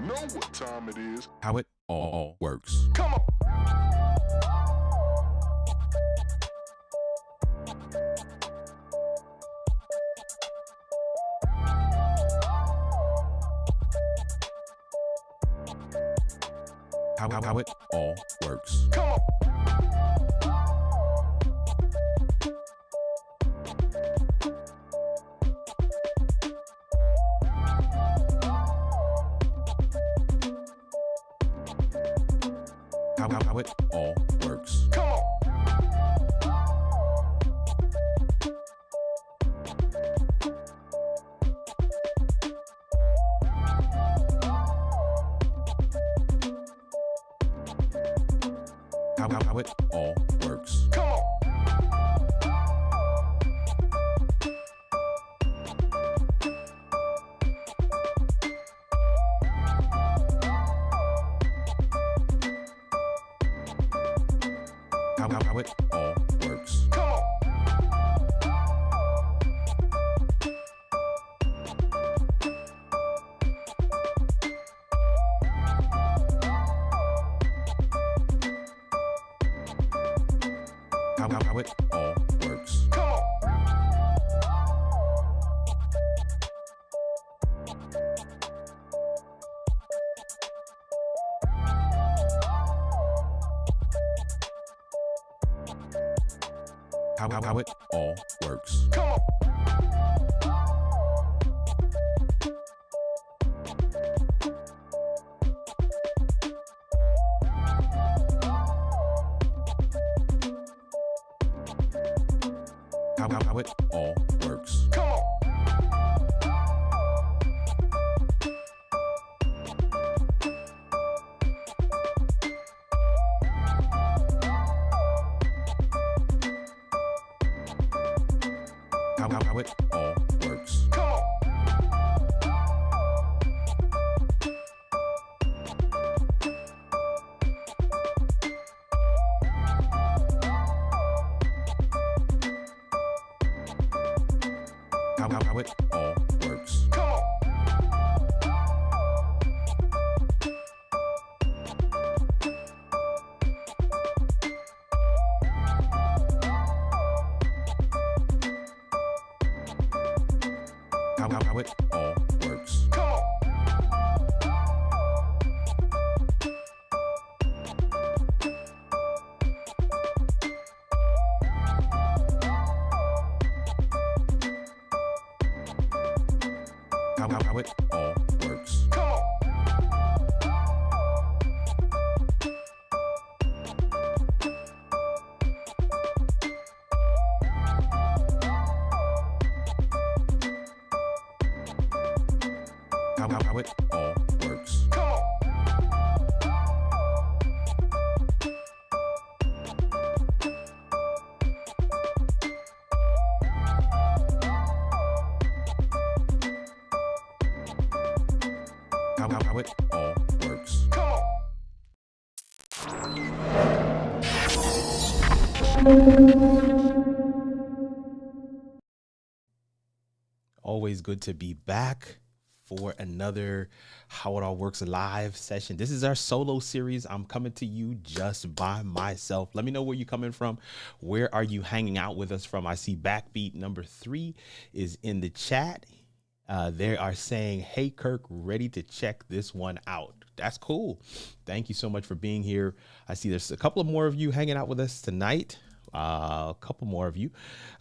know what time it is. How it all works. Come on. How it all works. Come on. How it all works. Come on. How it all works. Come on. How it all works. Come on. How it all works. Come on. How it all works. Come on. How it all works. Come on. How it all works. Come on. How it all works. Come on. How it all works. Come on. How it all works. Come on. How it all works. Come on. How it all works. Come on. Always good to be back for another How It All Works live session. This is our solo series. I'm coming to you just by myself. Let me know where you're coming from. Where are you hanging out with us from? I see Backbeat number 3 is in the chat. They are saying, hey, Kirk, ready to check this one out. That's cool. Thank you so much for being here. I see there's a couple of more of you hanging out with us tonight. A couple more of you.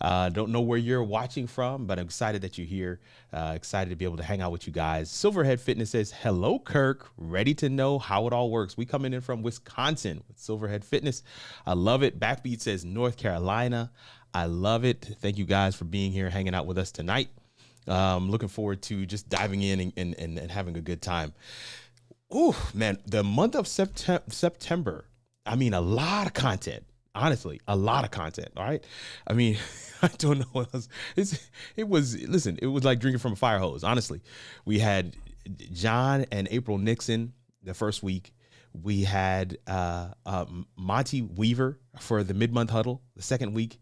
Don't know where you're watching from, but I'm excited that you're here. Excited to be able to hang out with you guys. Silverhead Fitness says, hello, Kirk. Ready to know how it all works. We coming in from Wisconsin with Silverhead Fitness. I love it. Backbeat says North Carolina. I love it. Thank you guys for being here, hanging out with us tonight. Looking forward to just diving in and having a good time. Ooh, man, the month of September. I mean, a lot of content. Honestly, a lot of content. All right. I mean, I don't know what else. It was like drinking from a fire hose. Honestly, we had John and April Nixon the first week. We had Monty Weaver for the mid-month huddle the second week.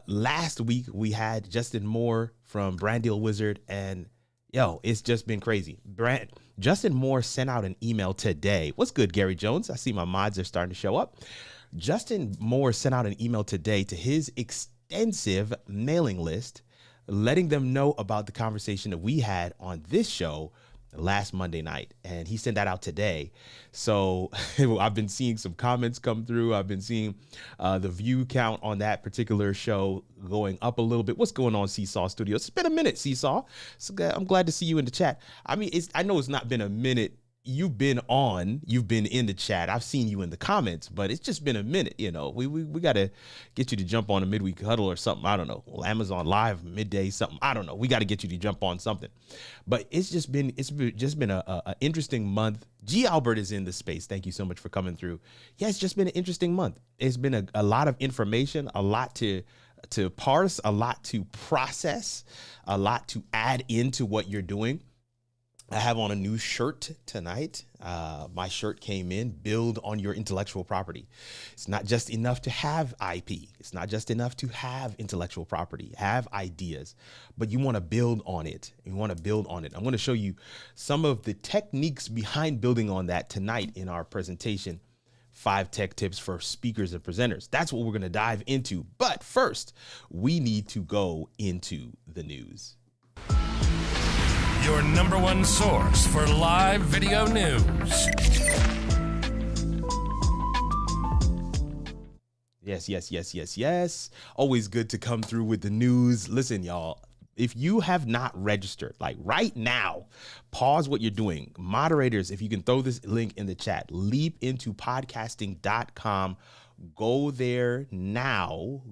Last week, we had Justin Moore from Brand Deal Wizard. And Yo, it's just been crazy. Justin Moore sent out an email today. What's good, Gary Jones? I see my mods are starting to show up. Justin Moore sent out an email today to his extensive mailing list, letting them know about the conversation that we had on this show last Monday night. And he sent that out today. So I've been seeing some comments come through. I've been seeing the view count on that particular show going up a little bit. What's going on, Seesaw Studios? It's been a minute, Seesaw. So I'm glad to see you in the chat. I mean, I know it's not been a minute. You've been in the chat. I've seen you in the comments, but it's just been a minute. You know, we got to get you to jump on a midweek huddle or something. I don't know. Well, Amazon Live midday, something. I don't know. We got to get you to jump on something, but it's just been a interesting month. G Albert is in the space. Thank you so much for coming through. Yeah, it's just been an interesting month. It's been a lot of information, a lot to parse, a lot to process, a lot to add into what you're doing. I have on a new shirt tonight. My shirt came in, build on your intellectual property. It's not just enough to have IP. It's not just enough to have intellectual property, have ideas, but you want to build on it. You want to build on it. I'm going to show you some of the techniques behind building on that tonight in our presentation, 5 tech tips for speakers and presenters. That's what we're going to dive into. But first, we need to go into the news. Your number one source for live video news. Yes. Always good to come through with the news. Listen, y'all, if you have not registered, like right now, pause what you're doing. Moderators, if you can throw this link in the chat, leapintopodcasting.com. Go there now,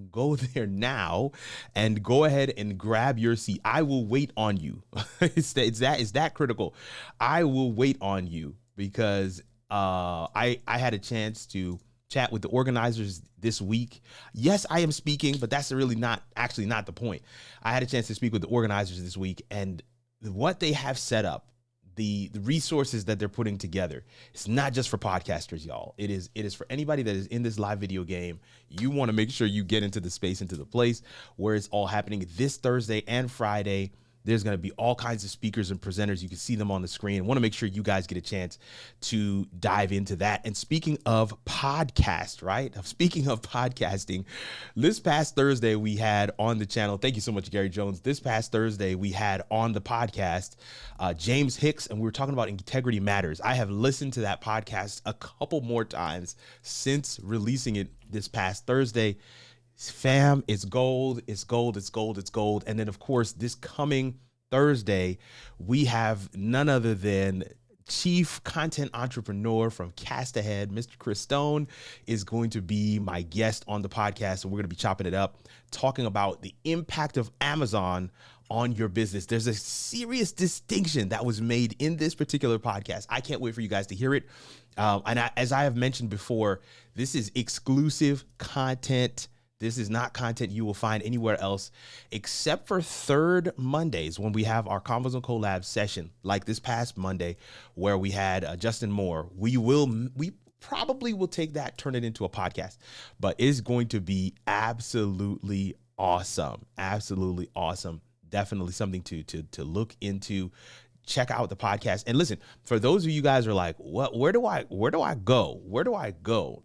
and go ahead and grab your seat. I will wait on you. It's that critical. I will wait on you because I had a chance to chat with the organizers this week. Yes, I am speaking, but that's really not the point. I had a chance to speak with the organizers this week, and what they have set up, the resources that they're putting together. It's not just for podcasters, y'all. It is for anybody that is in this live video game. You want to make sure you get into the space, into the place where it's all happening this Thursday and Friday. There's going to be all kinds of speakers and presenters. You can see them on the screen. I want to make sure you guys get a chance to dive into that. And speaking of podcast, right? Speaking of podcasting, this past Thursday we had on the channel, thank you so much, Gary Jones. This past Thursday we had on the podcast, James Hicks, and we were talking about Integrity Matters. I have listened to that podcast a couple more times since releasing it this past Thursday. Fam, it's gold. And then, of course, this coming Thursday, we have none other than Chief Content Entrepreneur from Cast Ahead, Mr. Chris Stone, is going to be my guest on the podcast. And we're going to be chopping it up, talking about the impact of Amazon on your business. There's a serious distinction that was made in this particular podcast. I can't wait for you guys to hear it. As I have mentioned before, this is exclusive content. This is not content you will find anywhere else except for third Mondays when we have our Convos and Collabs session, like this past Monday where we had Justin Moore. We probably will take that, turn it into a podcast, but it's going to be absolutely awesome. Absolutely awesome. Definitely something to look into. Check out the podcast. And listen, for those of you guys who are like, where do I go?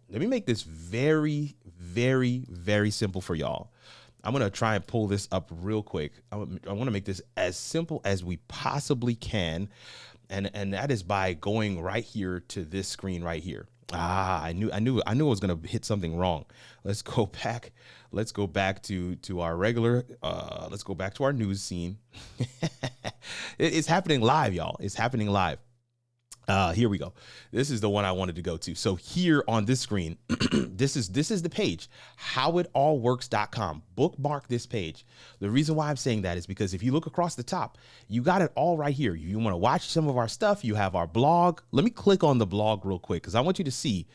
Let me make this very, very, very simple for y'all. I'm going to try and pull this up real quick. I want to make this as simple as we possibly can. And that is by going right here to this screen right here. I knew I was going to hit something wrong. Let's go back to our regular, let's go back to our news scene. It's happening live, y'all. It's happening live. Here we go. This is the one I wanted to go to. So here on this screen, this is the page, howitallworks.com. Bookmark this page. The reason why I'm saying that is because if you look across the top, you got it all right here. You want to watch some of our stuff. You have our blog. Let me click on the blog real quick because I want you to see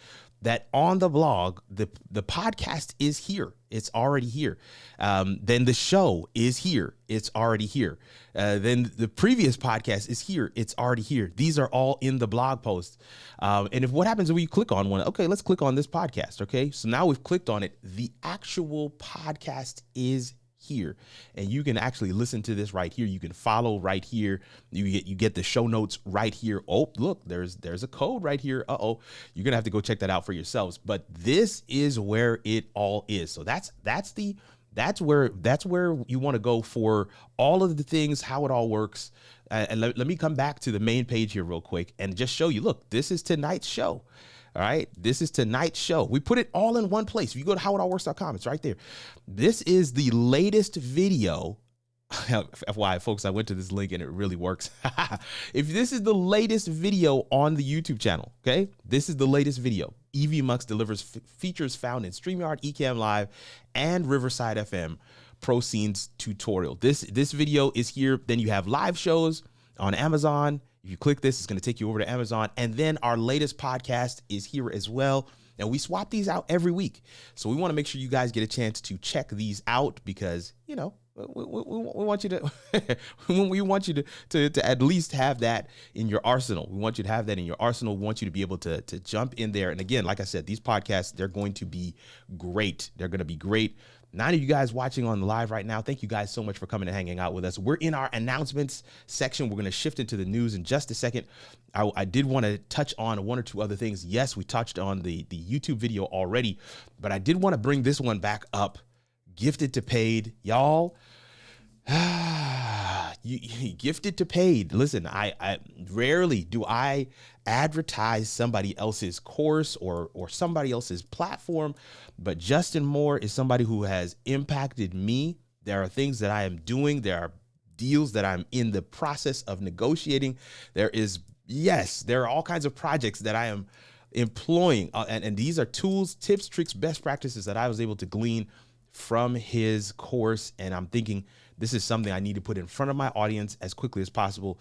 that on the blog, the podcast is here. It's already here. Then the show is here. It's already here. Then the previous podcast is here. It's already here. These are all in the blog post. And if what happens when you click on one? Okay, let's click on this podcast. Okay, so now we've clicked on it. The actual podcast is here, and you can actually listen to this right here. You can follow right here. You get the show notes right here. Oh, look, there's a code right here. You're gonna have to go check that out for yourselves. But this is where it all is. So that's where you want to go for all of the things, how it all works. And let me come back to the main page here real quick and just show you, look, this is tonight's show. All right. This is tonight's show. We put it all in one place. If you go to howitallworks.com, it's right there. This is the latest video. FYI, folks, I went to this link and it really works. If this is the latest video on the YouTube channel, okay, this is the latest video. EV Mux delivers features found in StreamYard, Ecamm Live, and Riverside FM Pro Scenes tutorial. This video is here. Then you have live shows on Amazon. If you click this, it's going to take you over to Amazon. And then our latest podcast is here as well. And we swap these out every week. So we want to make sure you guys get a chance to check these out because, you know, we want you to we want you to at least have that in your arsenal. We want you to have that in your arsenal. We want you to be able to jump in there. And again, like I said, these podcasts, they're going to be great. They're going to be great. 9 of you guys watching on the live right now, thank you guys so much for coming and hanging out with us. We're in our announcements section. We're going to shift into the news in just a second. I did want to touch on one or two other things. Yes, we touched on the YouTube video already, but I did want to bring this one back up. Gifted to paid, y'all. You gifted to paid. Listen, I rarely do I advertise somebody else's course or somebody else's platform, but Justin Moore is somebody who has impacted me. There are things that I am doing. There are deals that I'm in the process of negotiating. There are all kinds of projects that I am employing. And these are tools, tips, tricks, best practices that I was able to glean from his course. And I'm thinking this is something I need to put in front of my audience as quickly as possible.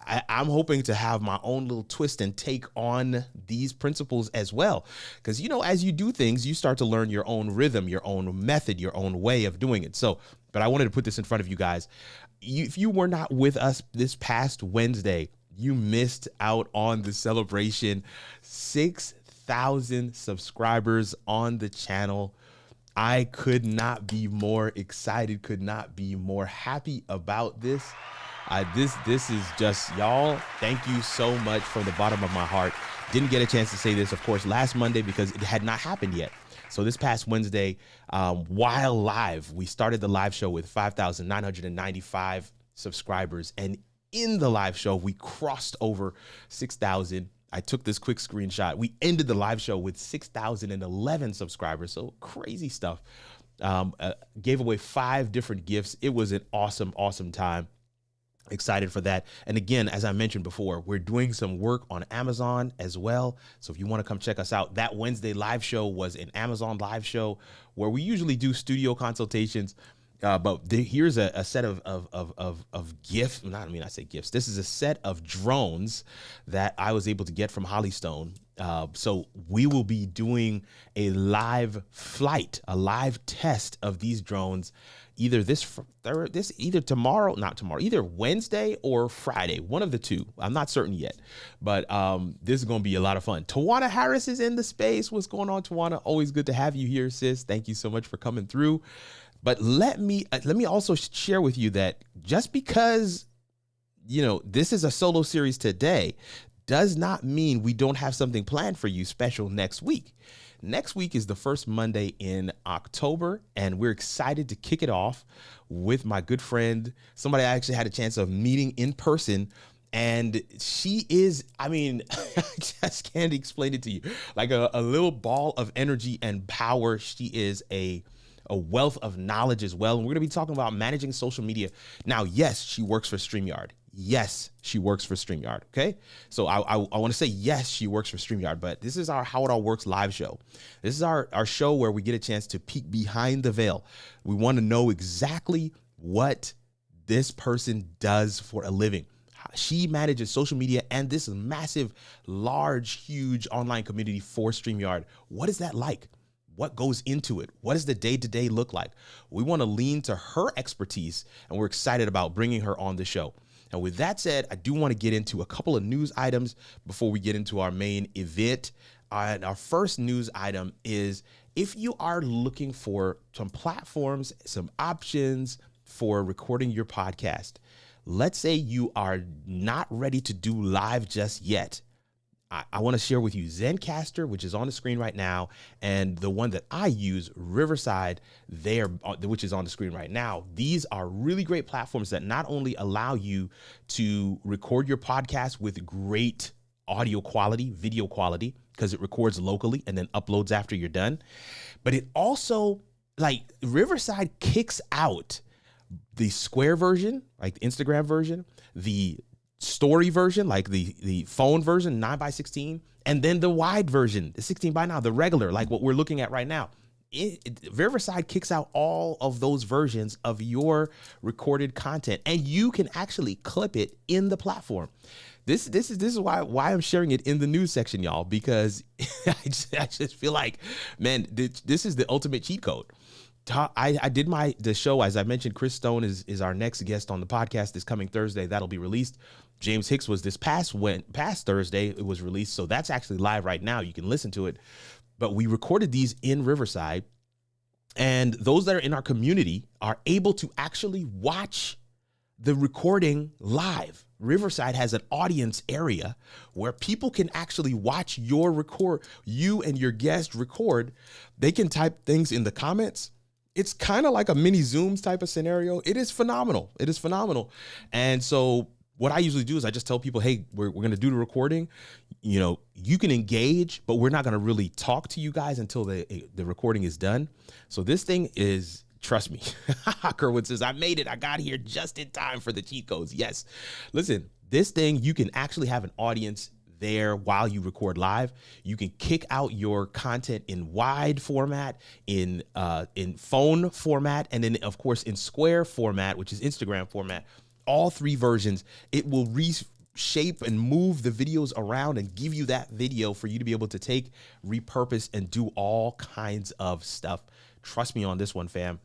I'm hoping to have my own little twist and take on these principles as well. Because, you know, as you do things, you start to learn your own rhythm, your own method, your own way of doing it. So, but I wanted to put this in front of you guys. If you were not with us this past Wednesday, you missed out on the celebration. 6,000 subscribers on the channel. I could not be more excited, could not be more happy about this. This is just, y'all, thank you so much from the bottom of my heart. Didn't get a chance to say this, of course, last Monday because it had not happened yet. So this past Wednesday, while live, we started the live show with 5,995 subscribers. And in the live show, we crossed over 6,000. I took this quick screenshot. We ended the live show with 6,011 subscribers. So crazy stuff. Gave away 5 different gifts. It was an awesome, awesome time. Excited for that. And again, as I mentioned before, we're doing some work on Amazon as well. So if you want to come check us out, that Wednesday live show was an Amazon live show where we usually do studio consultations. But here's a set of gifts. I say gifts. This is a set of drones that I was able to get from Hollystone. So we will be doing a live flight, a live test of these drones, either either Wednesday or Friday, one of the two. I'm not certain yet, but this is going to be a lot of fun. Tawana Harris is in the space. What's going on, Tawana? Always good to have you here, sis. Thank you so much for coming through. But let me also share with you that just because, you know, this is a solo series today does not mean we don't have something planned for you special next week. Next week is the first Monday in October, and we're excited to kick it off with my good friend, somebody I actually had a chance of meeting in person. And she is, I just can't explain it to you, like a little ball of energy and power. She is a wealth of knowledge as well. And we're going to be talking about managing social media. Now, yes, she works for StreamYard. Yes, she works for StreamYard. Okay. So I want to say, yes, she works for StreamYard, but this is our How It All Works live show. This is our show where we get a chance to peek behind the veil. We want to know exactly what this person does for a living. She manages social media and this massive, large, huge online community for StreamYard. What is that like? What goes into it? What does the day-to-day look like? We want to lean to her expertise, and we're excited about bringing her on the show. And with that said, I do want to get into a couple of news items before we get into our main event. our first news item is if you are looking for some platforms, some options for recording your podcast. Let's say you are not ready to do live just yet. I want to share with you Zencastr, which is on the screen right now, and the one that I use, Riverside, which is on the screen right now. These are really great platforms that not only allow you to record your podcast with great audio quality, video quality, because it records locally and then uploads after you're done, but it also, like, Riverside kicks out the square version, like the Instagram version, the story version, like the phone version, 9:16, and then the wide version, the 16:9, the regular, like what we're looking at right now. Riverside kicks out all of those versions of your recorded content, and you can actually clip it in the platform. This is why I'm sharing it in the news section, y'all, because I just feel like, man, this is the ultimate cheat code. I did the show, as I mentioned. Chris Stone is our next guest on the podcast this coming Thursday. That'll be released. James Hicks was this past Thursday. It was released. So that's actually live right now. You can listen to it. But we recorded these in Riverside. And those that are in our community are able to actually watch the recording live. Riverside has an audience area where people can actually watch you and your guest record. They can type things in the comments. It's kind of like a mini Zooms type of scenario. It is phenomenal. It is phenomenal. And so what I usually do is I just tell people, hey, we're going to do the recording. You know, you can engage, but we're not going to really talk to you guys until the recording is done. So this thing is, trust me, Kerwin says, I made it. I got here just in time for the cheat codes. Yes. Listen, this thing, you can actually have an audience there while you record live. You can kick out your content in wide format, in phone format, and then of course in square format, which is Instagram format. All three versions. It will reshape and move the videos around and give you that video for you to be able to take, repurpose, and do all kinds of stuff. Trust me on this one, fam.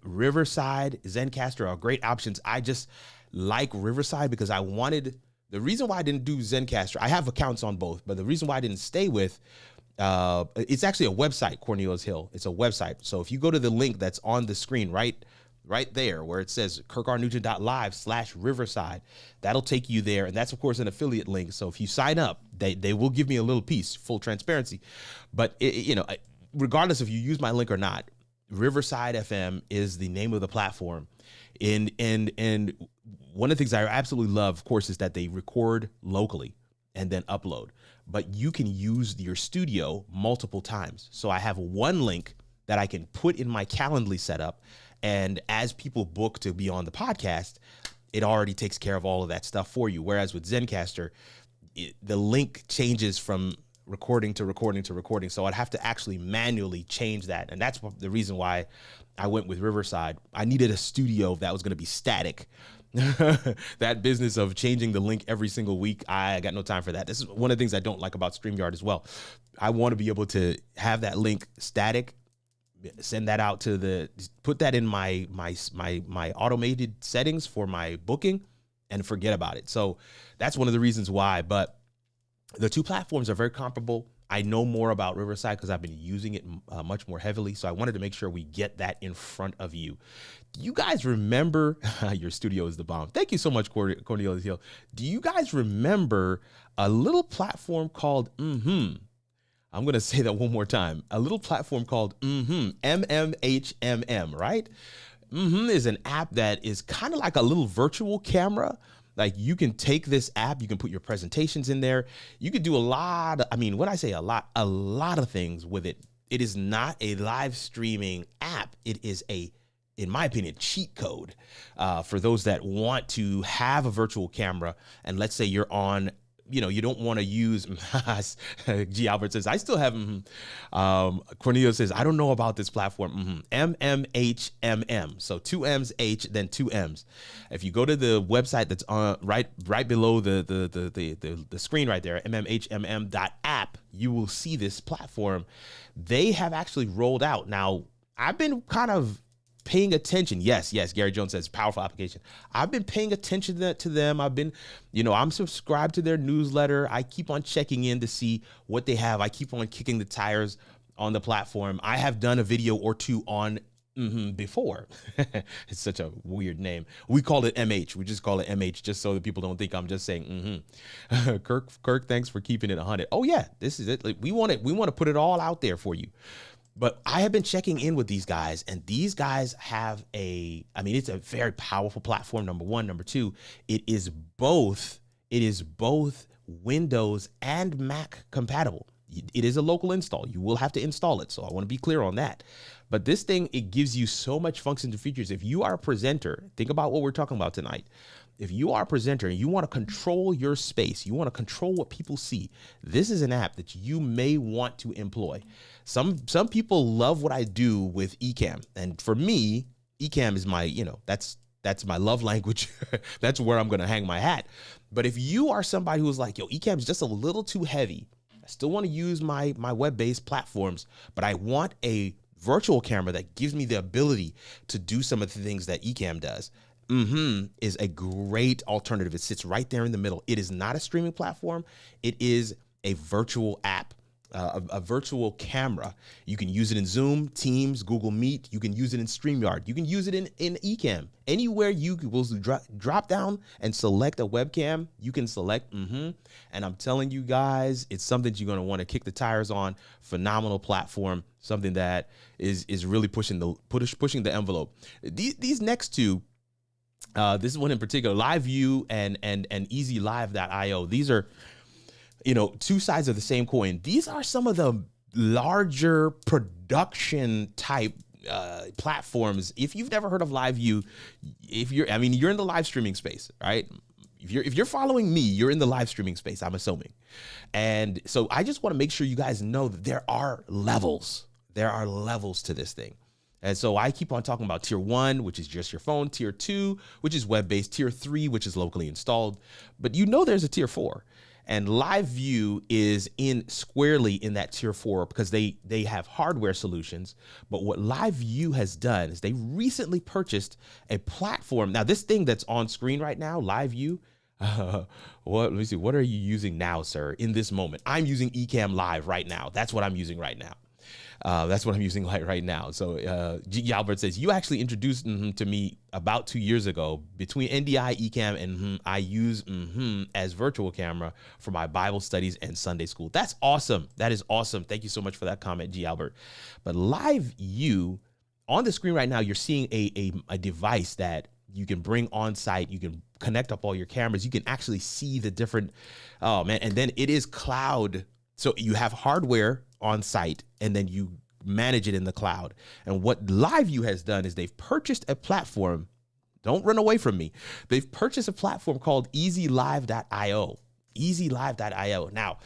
Riverside, Zencastr are great options. I just like Riverside because the reason why I didn't do Zencastr, I have accounts on both, but the reason why I didn't stay with, it's actually a website, Cornelius Hill. It's a website. So if you go to the link that's on the screen, right there where it says kirkrnugent.live/Riverside, that'll take you there. And that's, of course, an affiliate link. So if you sign up, they will give me a little piece, full transparency. But, regardless if you use my link or not, Riverside FM is the name of the platform. And one of the things I absolutely love, of course, is that they record locally and then upload. But you can use your studio multiple times. So I have one link that I can put in my Calendly setup. And as people book to be on the podcast, it already takes care of all of that stuff for you. Whereas with Zencastr, the link changes from recording to recording to recording. So I'd have to actually manually change that. And that's the reason why I went with Riverside. I needed a studio that was going to be static. That business of changing the link every single week, I got no time for that. This is one of the things I don't like about StreamYard as well. I want to be able to have that link static, send that out put that in my automated settings for my booking, and forget about it. So that's one of the reasons why. But the two platforms are very comparable. I know more about Riverside because I've been using it much more heavily. So I wanted to make sure we get that in front of you. Do you guys remember, your studio is the bomb. Thank you so much, Cornelius Hill. Do you guys remember a little platform called I'm going to say that one more time. A little platform called MMHMM, right? Is an app that is kind of like a little virtual camera. Like, you can take this app, you can put your presentations in there. You could do when I say a lot of things with it. It is not a live streaming app. It is in my opinion, cheat code for those that want to have a virtual camera. And let's say you're on, you don't want to use, G. Albert says, I still have, Cornelius says, I don't know about this platform, MMHMM. So 2 M's, H, then 2 M's. If you go to the website that's on right below the screen right there, mmhmm.app, you will see this platform. They have actually rolled out. Now, I've been kind of paying attention. Yes, Gary Jones says powerful application. I've been paying attention to them. I've been, I'm subscribed to their newsletter. I keep on checking in to see what they have. I keep on kicking the tires on the platform. I have done a video or two on before. It's such a weird name. We call it MH. We just call it MH just so that people don't think I'm just saying Kirk, thanks for keeping it 100. Oh yeah, this is it. Like, we want to put it all out there for you. But I have been checking in with these guys, and these guys have it's a very powerful platform, number one. Number two, it is both Windows and Mac compatible. It is a local install. You will have to install it. So I want to be clear on that. But this thing, it gives you so much functions and features. If you are a presenter, think about what we're talking about tonight. If you are a presenter and you want to control your space, you want to control what people see, this is an app that you may want to employ. Some people love what I do with Ecamm. And for me, Ecamm is my, that's my love language. That's where I'm going to hang my hat. But if you are somebody who's like, Ecamm is just a little too heavy. I still want to use my web-based platforms, but I want a virtual camera that gives me the ability to do some of the things that Ecamm does. Is a great alternative. It sits right there in the middle. It is not a streaming platform. It is a virtual app, a virtual camera. You can use it in Zoom, Teams, Google Meet. You can use it in StreamYard. You can use it in Ecamm. Anywhere you will drop down and select a webcam, you can select. And I'm telling you guys, it's something you're going to want to kick the tires on. Phenomenal platform. Something that is really pushing the envelope. These next two. This is one in particular, LiveView and EasyLive.io. These are, two sides of the same coin. These are some of the larger production type platforms. If you've never heard of LiveView, you're in the live streaming space, right? If you're following me, you're in the live streaming space, I'm assuming. And so I just want to make sure you guys know that there are levels. There are levels to this thing. And so I keep on talking about tier 1, which is just your phone, tier 2, which is web-based, tier 3, which is locally installed. But there's a tier 4. And LiveView is squarely in that tier 4 because they have hardware solutions. But what LiveView has done is they recently purchased a platform. Now, this thing that's on screen right now, LiveView, let me see. What are you using now, sir, in this moment? I'm using Ecamm Live right now. That's what I'm using right now. That's what I'm using right now. So G. Albert says, you actually introduced to me about 2 years ago between NDI, Ecamm, and I use as virtual camera for my Bible studies and Sunday school. That's awesome. That is awesome. Thank you so much for that comment, G. Albert. But LiveView, on the screen right now, you're seeing a device that you can bring on site. You can connect up all your cameras. You can actually see the different, and then it is cloud. So you have hardware on site and then you manage it in the cloud. And what LiveView has done is they've purchased a platform. Don't run away from me. They've purchased a platform called EasyLive.io. EasyLive.io. Now,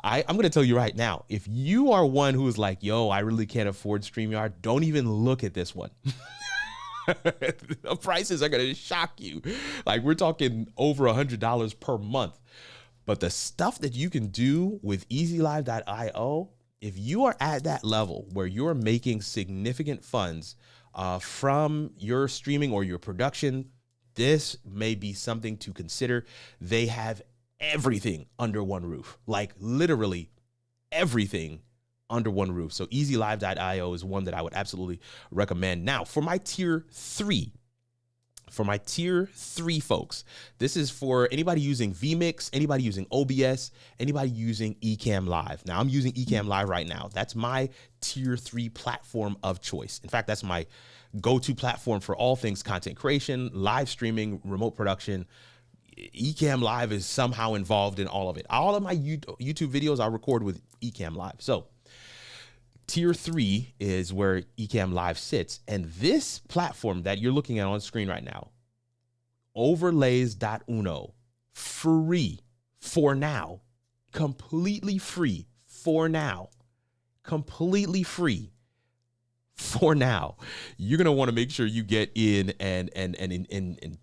I'm going to tell you right now, if you are one who is like, I really can't afford StreamYard, don't even look at this one. The prices are going to shock you. Like, we're talking over $100 per month. But the stuff that you can do with EasyLive.io, if you are at that level where you're making significant funds from your streaming or your production, this may be something to consider. They have everything under one roof, like literally everything under one roof. So EasyLive.io is one that I would absolutely recommend. Now, for my tier 3, folks, this is for anybody using vMix, anybody using OBS, anybody using Ecamm Live. Now, I'm using Ecamm Live right now. That's my tier 3 platform of choice. In fact, that's my go-to platform for all things content creation, live streaming, remote production. Ecamm Live is somehow involved in all of it. All of my YouTube videos I record with Ecamm Live. So tier 3 is where Ecamm Live sits. And this platform that you're looking at on screen right now, Overlays.uno, free for now, completely free for now, completely free for now, you're going to want to make sure you get in and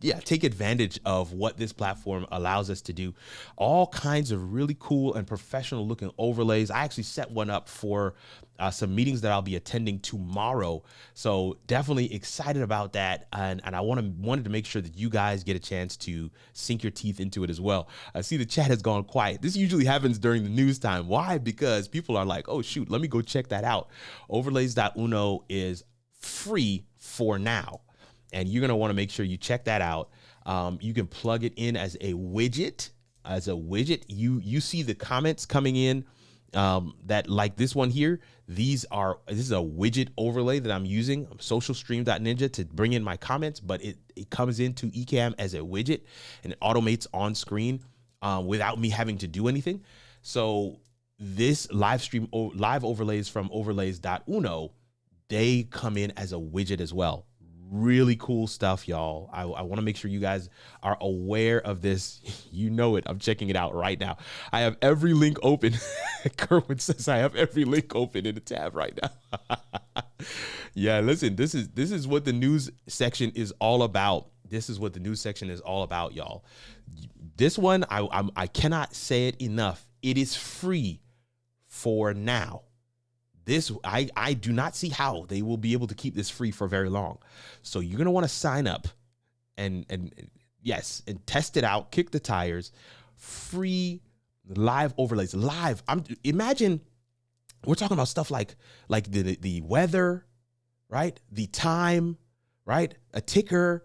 yeah, take advantage of what this platform allows us to do. All kinds of really cool and professional looking overlays. I actually set one up for some meetings that I'll be attending tomorrow. So definitely excited about that. And I wanted to make sure that you guys get a chance to sink your teeth into it as well. I see the chat has gone quiet. This usually happens during the news time. Why? Because people are like, oh shoot, let me go check that out. Overlays.uno is free for now. And you're going to want to make sure you check that out. You can plug it in as a widget. You see the comments coming in that like this one here. This is a widget overlay that I'm using, socialstream.ninja, to bring in my comments, but it comes into Ecamm as a widget and it automates on screen without me having to do anything. So this live overlays from overlays.uno, they come in as a widget as well. Really cool stuff, y'all. I want to make sure you guys are aware of this. You know it. I'm checking it out right now. I have every link open. Kerwin says I have every link open in the tab right now. Yeah, listen, this is what the news section is all about. This is what the news section is all about, y'all. This one, I cannot say it enough. It is free for now. This, I do not see how they will be able to keep this free for very long. So you're going to want to sign up and test it out, kick the tires. Free live overlays. Live. Imagine we're talking about stuff like the weather, right? The time, right? A ticker,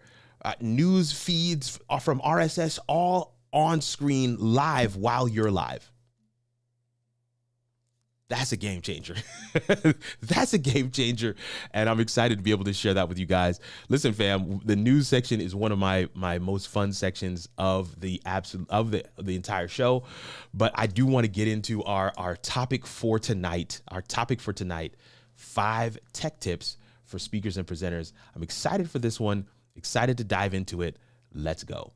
news feeds from RSS, all on screen live while you're live. That's a game changer. That's a game changer. And I'm excited to be able to share that with you guys. Listen, fam, the news section is one of my most fun sections of the entire show. But I do want to get into our topic for tonight. 5 tech tips for speakers and presenters. I'm excited for this one. Excited to dive into it. Let's go.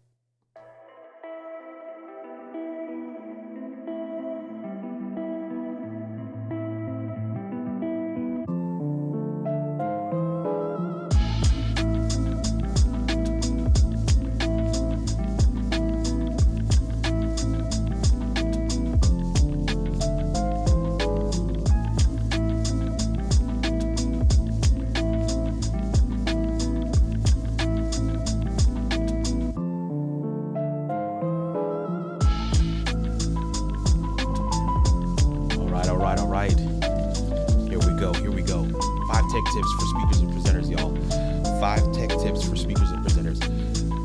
All right. Here we go. 5 tech tips for speakers and presenters, y'all. 5 tech tips for speakers and presenters.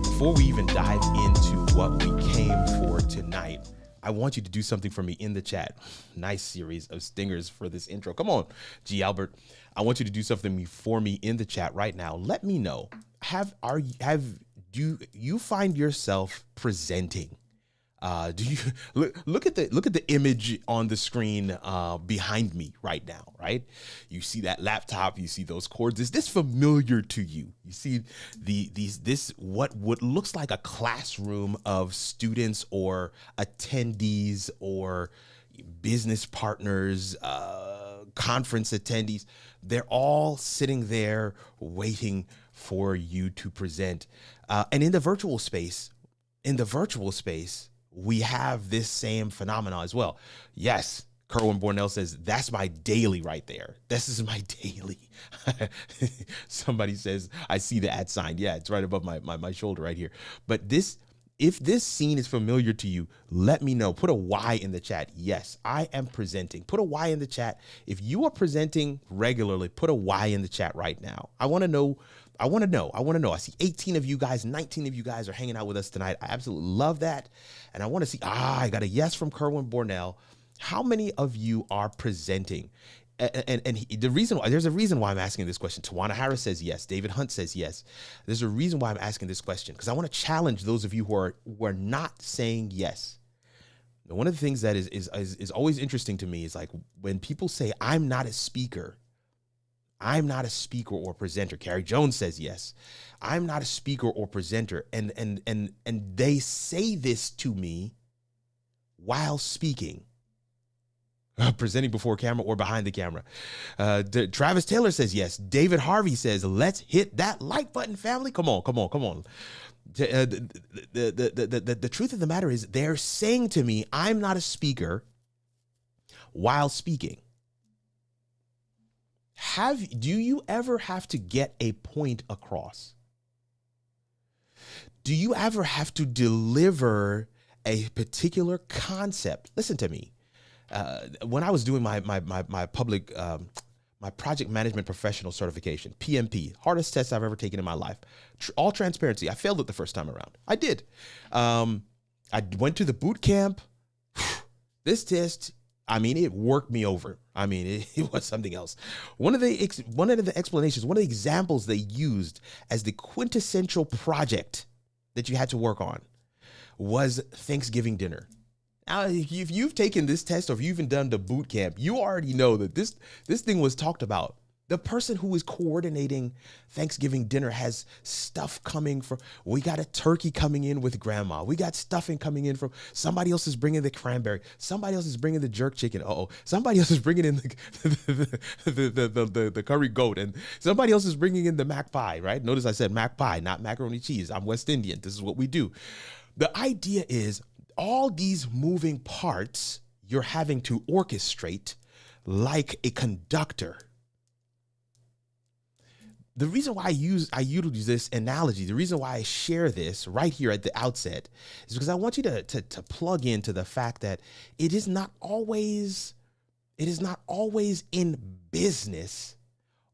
Before we even dive into what we came for tonight, I want you to do something for me in the chat. Nice series of stingers for this intro. Come on, G. Albert. I want you to do something for me in the chat right now. Let me know. Do you find yourself presenting? Do you look at the image on the screen behind me right now, right? You see that laptop, you see those cords. Is this familiar to you? You see what looks like a classroom of students or attendees or business partners, conference attendees. They're all sitting there waiting for you to present. And in the virtual space, we have this same phenomenon as well. Yes, Kerwin Bornell says, that's my daily right there. This is my daily. Somebody says, I see the @ sign. Yeah, it's right above my shoulder right here. But if this scene is familiar to you, let me know. Put a Y in the chat. Yes, I am presenting. Put a Y in the chat. If you are presenting regularly, put a Y in the chat right now. I want to know. I see 18 of you guys, 19 of you guys are hanging out with us tonight. I absolutely love that. And I want to see, I got a yes from Kerwin Bornell. How many of you are presenting? And there's a reason why I'm asking this question. Tawana Harris says yes. David Hunt says yes. There's a reason why I'm asking this question, because I want to challenge those of you who are not saying yes. Now, one of the things that is always interesting to me is like when people say, I'm not a speaker or presenter. Carrie Jones says yes. I'm not a speaker or presenter. And they say this to me while speaking. presenting before camera or behind the camera. Travis Taylor says yes. David Harvey says, let's hit that like button, family. Come on. The truth of the matter is they're saying to me, I'm not a speaker while speaking. Do you ever have to get a point across? Do you ever have to deliver a particular concept? Listen to me. When I was doing my public, my project management professional certification, PMP, hardest test I've ever taken in my life. All transparency, I failed it the first time around. I did. I went to the boot camp. This test, I mean, it worked me over. I mean, it was something else. One of the explanations, one of the examples they used as the quintessential project that you had to work on was Thanksgiving dinner. Now, if you've taken this test or if you've even done the boot camp, you already know that this thing was talked about. The person who is coordinating Thanksgiving dinner has stuff coming from, we got a turkey coming in with grandma. We got stuffing coming in from, somebody else is bringing the cranberry. Somebody else is bringing the jerk chicken. Somebody else is bringing in the curry goat. And somebody else is bringing in the mac pie, right? Notice I said mac pie, not macaroni cheese. I'm West Indian. This is what we do. The idea is all these moving parts you're having to orchestrate like a conductor. The reason why I use this analogy, the reason why I share this right here at the outset is because I want you to plug into the fact that it is not always in business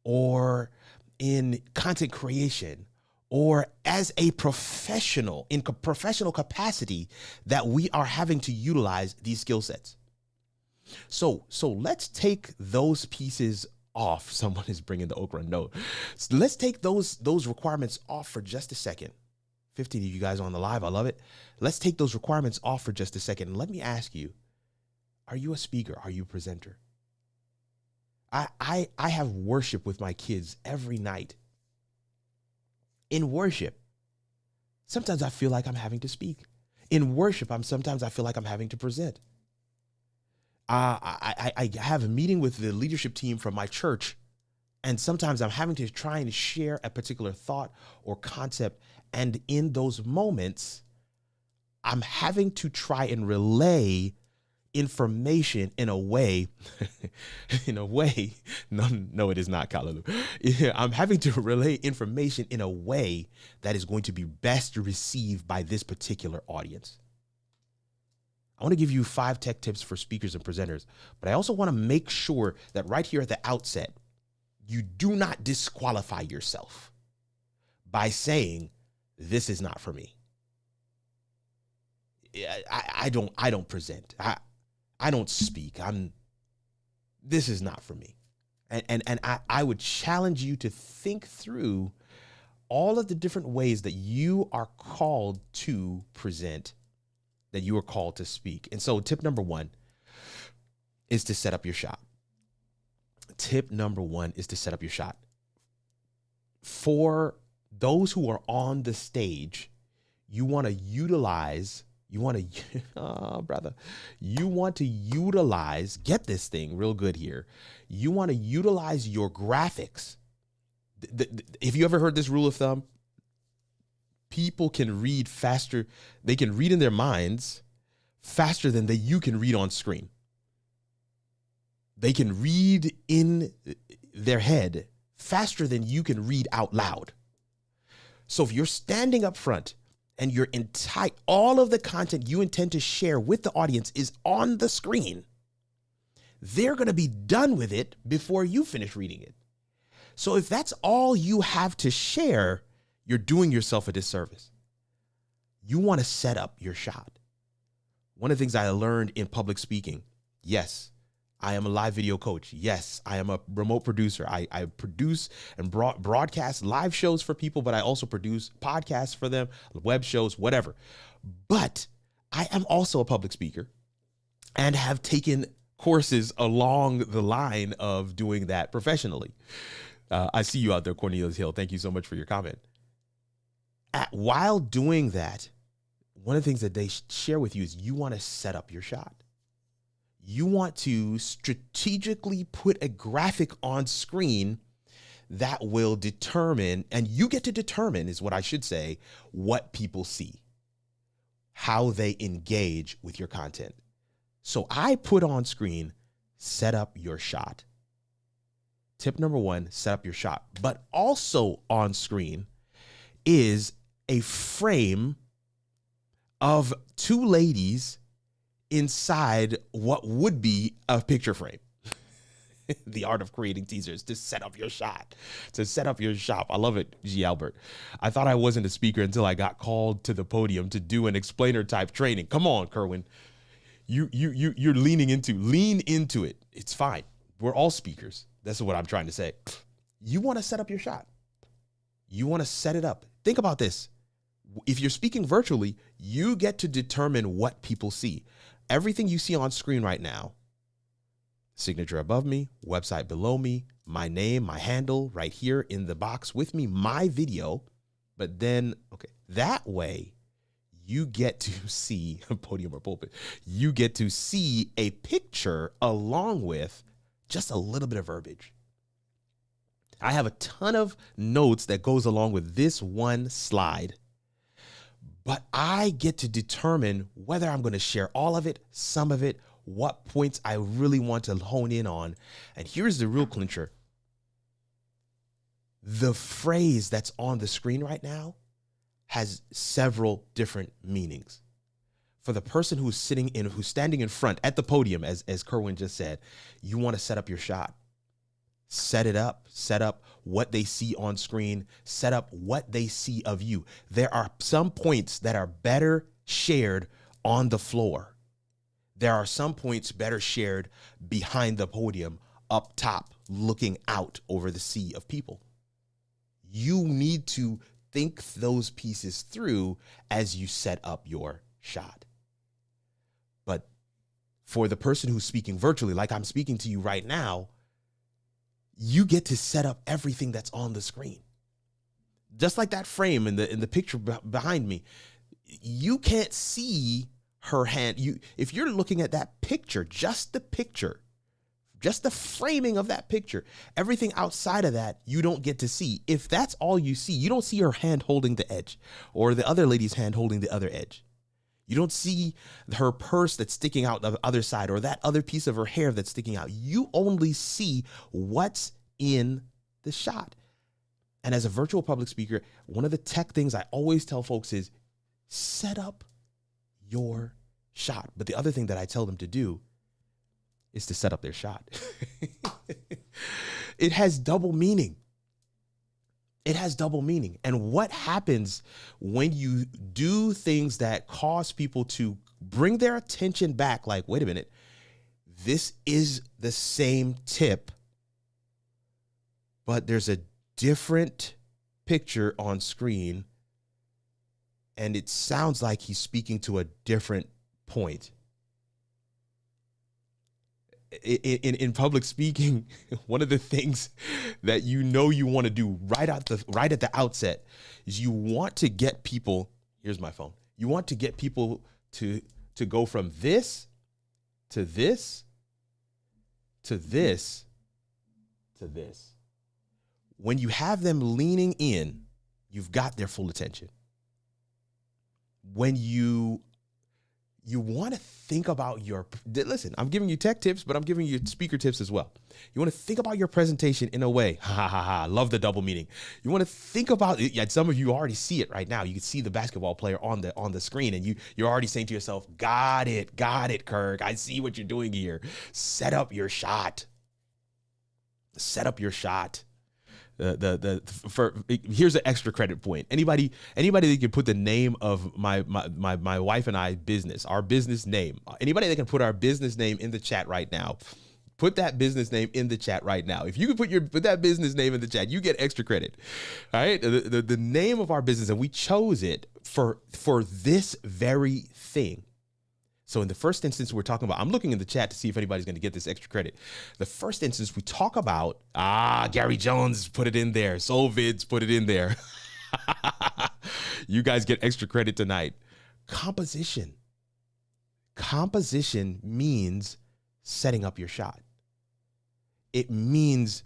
or in content creation or as a professional, in professional capacity, that we are having to utilize these skill sets. So let's take those pieces off. Someone is bringing the okra note. So let's take those requirements off for just a second. 15 of you guys on the live, I love it. Let's take those requirements off for just a second. And let me ask you, are you a speaker? Are you a presenter? I have worship with my kids every night. In worship, sometimes I feel like I'm having to speak. In worship, sometimes I feel like I'm having to present. I have a meeting with the leadership team from my church, and sometimes I'm having to try and share a particular thought or concept. And in those moments, I'm having to try and relay information in a way, no, it is not, Kalalu. I'm having to relay information in a way that is going to be best received by this particular audience. I want to give you 5 tech tips for speakers and presenters, but I also want to make sure that right here at the outset, you do not disqualify yourself by saying, this is not for me. I don't present. I don't speak. This is not for me. And I would challenge you to think through all of the different ways that you are called to present, that you are called to speak. And so tip number 1 is to set up your shot. Tip number 1 is to set up your shot. For those who are on the stage, you want to utilize, get this thing real good here. You want to utilize your graphics. If you ever heard this rule of thumb, people can read faster. They can read in their minds faster than you can read on screen. They can read in their head faster than you can read out loud. So if you're standing up front and all of the content you intend to share with the audience is on the screen, they're going to be done with it before you finish reading it. So if that's all you have to share, you're doing yourself a disservice. You want to set up your shot. One of the things I learned in public speaking, yes, I am a live video coach. Yes, I am a remote producer. I produce and broadcast live shows for people, but I also produce podcasts for them, web shows, whatever. But I am also a public speaker and have taken courses along the line of doing that professionally. I see you out there, Cornelius Hill. Thank you so much for your comment. While doing that, one of the things that they share with you is you want to set up your shot. You want to strategically put a graphic on screen that will determine, and you get to determine, is what I should say, what people see, how they engage with your content. So I put on screen, set up your shot. Tip number one, set up your shot. But also on screen is a frame of two ladies inside what would be a picture frame. The art of creating teasers to set up your shot, to set up your shop. I love it, G. Albert. I thought I wasn't a speaker until I got called to the podium to do an explainer type training. Come on, Kerwin. You're lean into it. It's fine. We're all speakers. That's what I'm trying to say. You want to set up your shot. You want to set it up. Think about this. If you're speaking virtually, you get to determine what people see. Everything you see on screen right now, signature above me, website below me, my name, my handle right here in the box with me, my video. But then, okay, that way you get to see a podium or pulpit. You get to see a picture along with just a little bit of verbiage. I have a ton of notes that goes along with this one slide, but I get to determine whether I'm going to share all of it, some of it, what points I really want to hone in on. And here's the real clincher. The phrase that's on the screen right now has several different meanings. For the person who's standing in front at the podium, as Kerwin just said, you want to set up your shot. Set it up, set up what they see on screen, set up what they see of you. There are some points that are better shared on the floor. There are some points better shared behind the podium, up top, looking out over the sea of people. You need to think those pieces through as you set up your shot. But for the person who's speaking virtually, like I'm speaking to you right now, you get to set up everything that's on the screen. Just like that frame in the picture behind me, you can't see her hand. If you're looking at that picture, just the framing of that picture, everything outside of that, you don't get to see. If that's all you see, you don't see her hand holding the edge or the other lady's hand holding the other edge. You don't see her purse that's sticking out the other side or that other piece of her hair that's sticking out. You only see what's in the shot. And as a virtual public speaker, one of the tech things I always tell folks is set up your shot. But the other thing that I tell them to do is to set up their shot. It has double meaning. It has double meaning. And what happens when you do things that cause people to bring their attention back, like, wait a minute, this is the same tip, but there's a different picture on screen, and it sounds like he's speaking to a different point. In public speaking, one of the things that you want to do right at the outset is you want to get people, here's my phone, you want to get people to go from this to this to this to this. When you have them leaning in, you've got their full attention. When you want to think about listen, I'm giving you tech tips, but I'm giving you speaker tips as well. You want to think about your presentation in a way, love the double meaning. You want to think about it. Yeah, some of you already see it right now. You can see the basketball player on the screen, and you're already saying to yourself, got it, Kirk. I see what you're doing here. Set up your shot. Set up your shot. Here's an extra credit point. Anybody that can put the name of my wife and I business, our business name. Anybody that can put our business name in the chat right now. Put that business name in the chat right now. If you can put that business name in the chat, you get extra credit. All right, the name of our business, and we chose it for this very thing. So in the first instance, we're talking about, I'm looking in the chat to see if anybody's going to get this extra credit. The first instance, we talk about, Gary Jones put it in there. Solvids put it in there. You guys get extra credit tonight. Composition. Composition means setting up your shot. It means,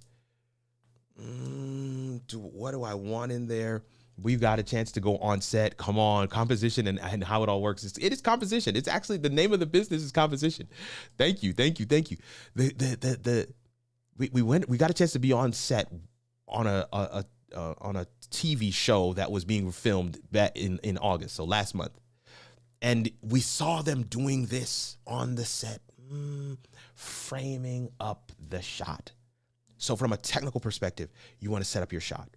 what do I want in there? We've got a chance to go on set. Come on, composition and how it all works. It is composition. It's actually the name of the business is composition. Thank you. We got a chance to be on set on a TV show that was being filmed back in August, so last month. And we saw them doing this on the set, framing up the shot. So from a technical perspective, you want to set up your shot.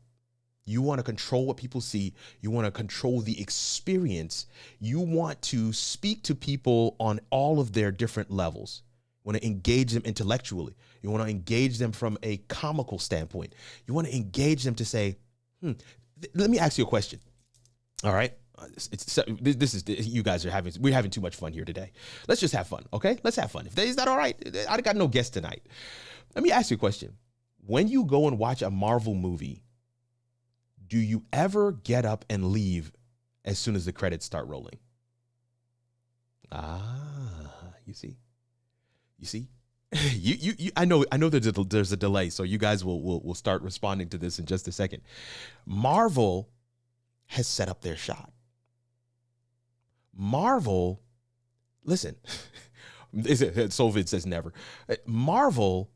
You want to control what people see. You want to control the experience. You want to speak to people on all of their different levels. You want to engage them intellectually. You want to engage them from a comical standpoint. You want to engage them to say, let me ask you a question. All right. We're having too much fun here today. Let's just have fun. Okay. Let's have fun. Is that all right? I got no guest tonight. Let me ask you a question. When you go and watch a Marvel movie, do you ever get up and leave as soon as the credits start rolling? You see, I know there's a delay, so you guys will start responding to this in just a second. Marvel has set up their shot. Marvel, listen, Sovid says never. Marvel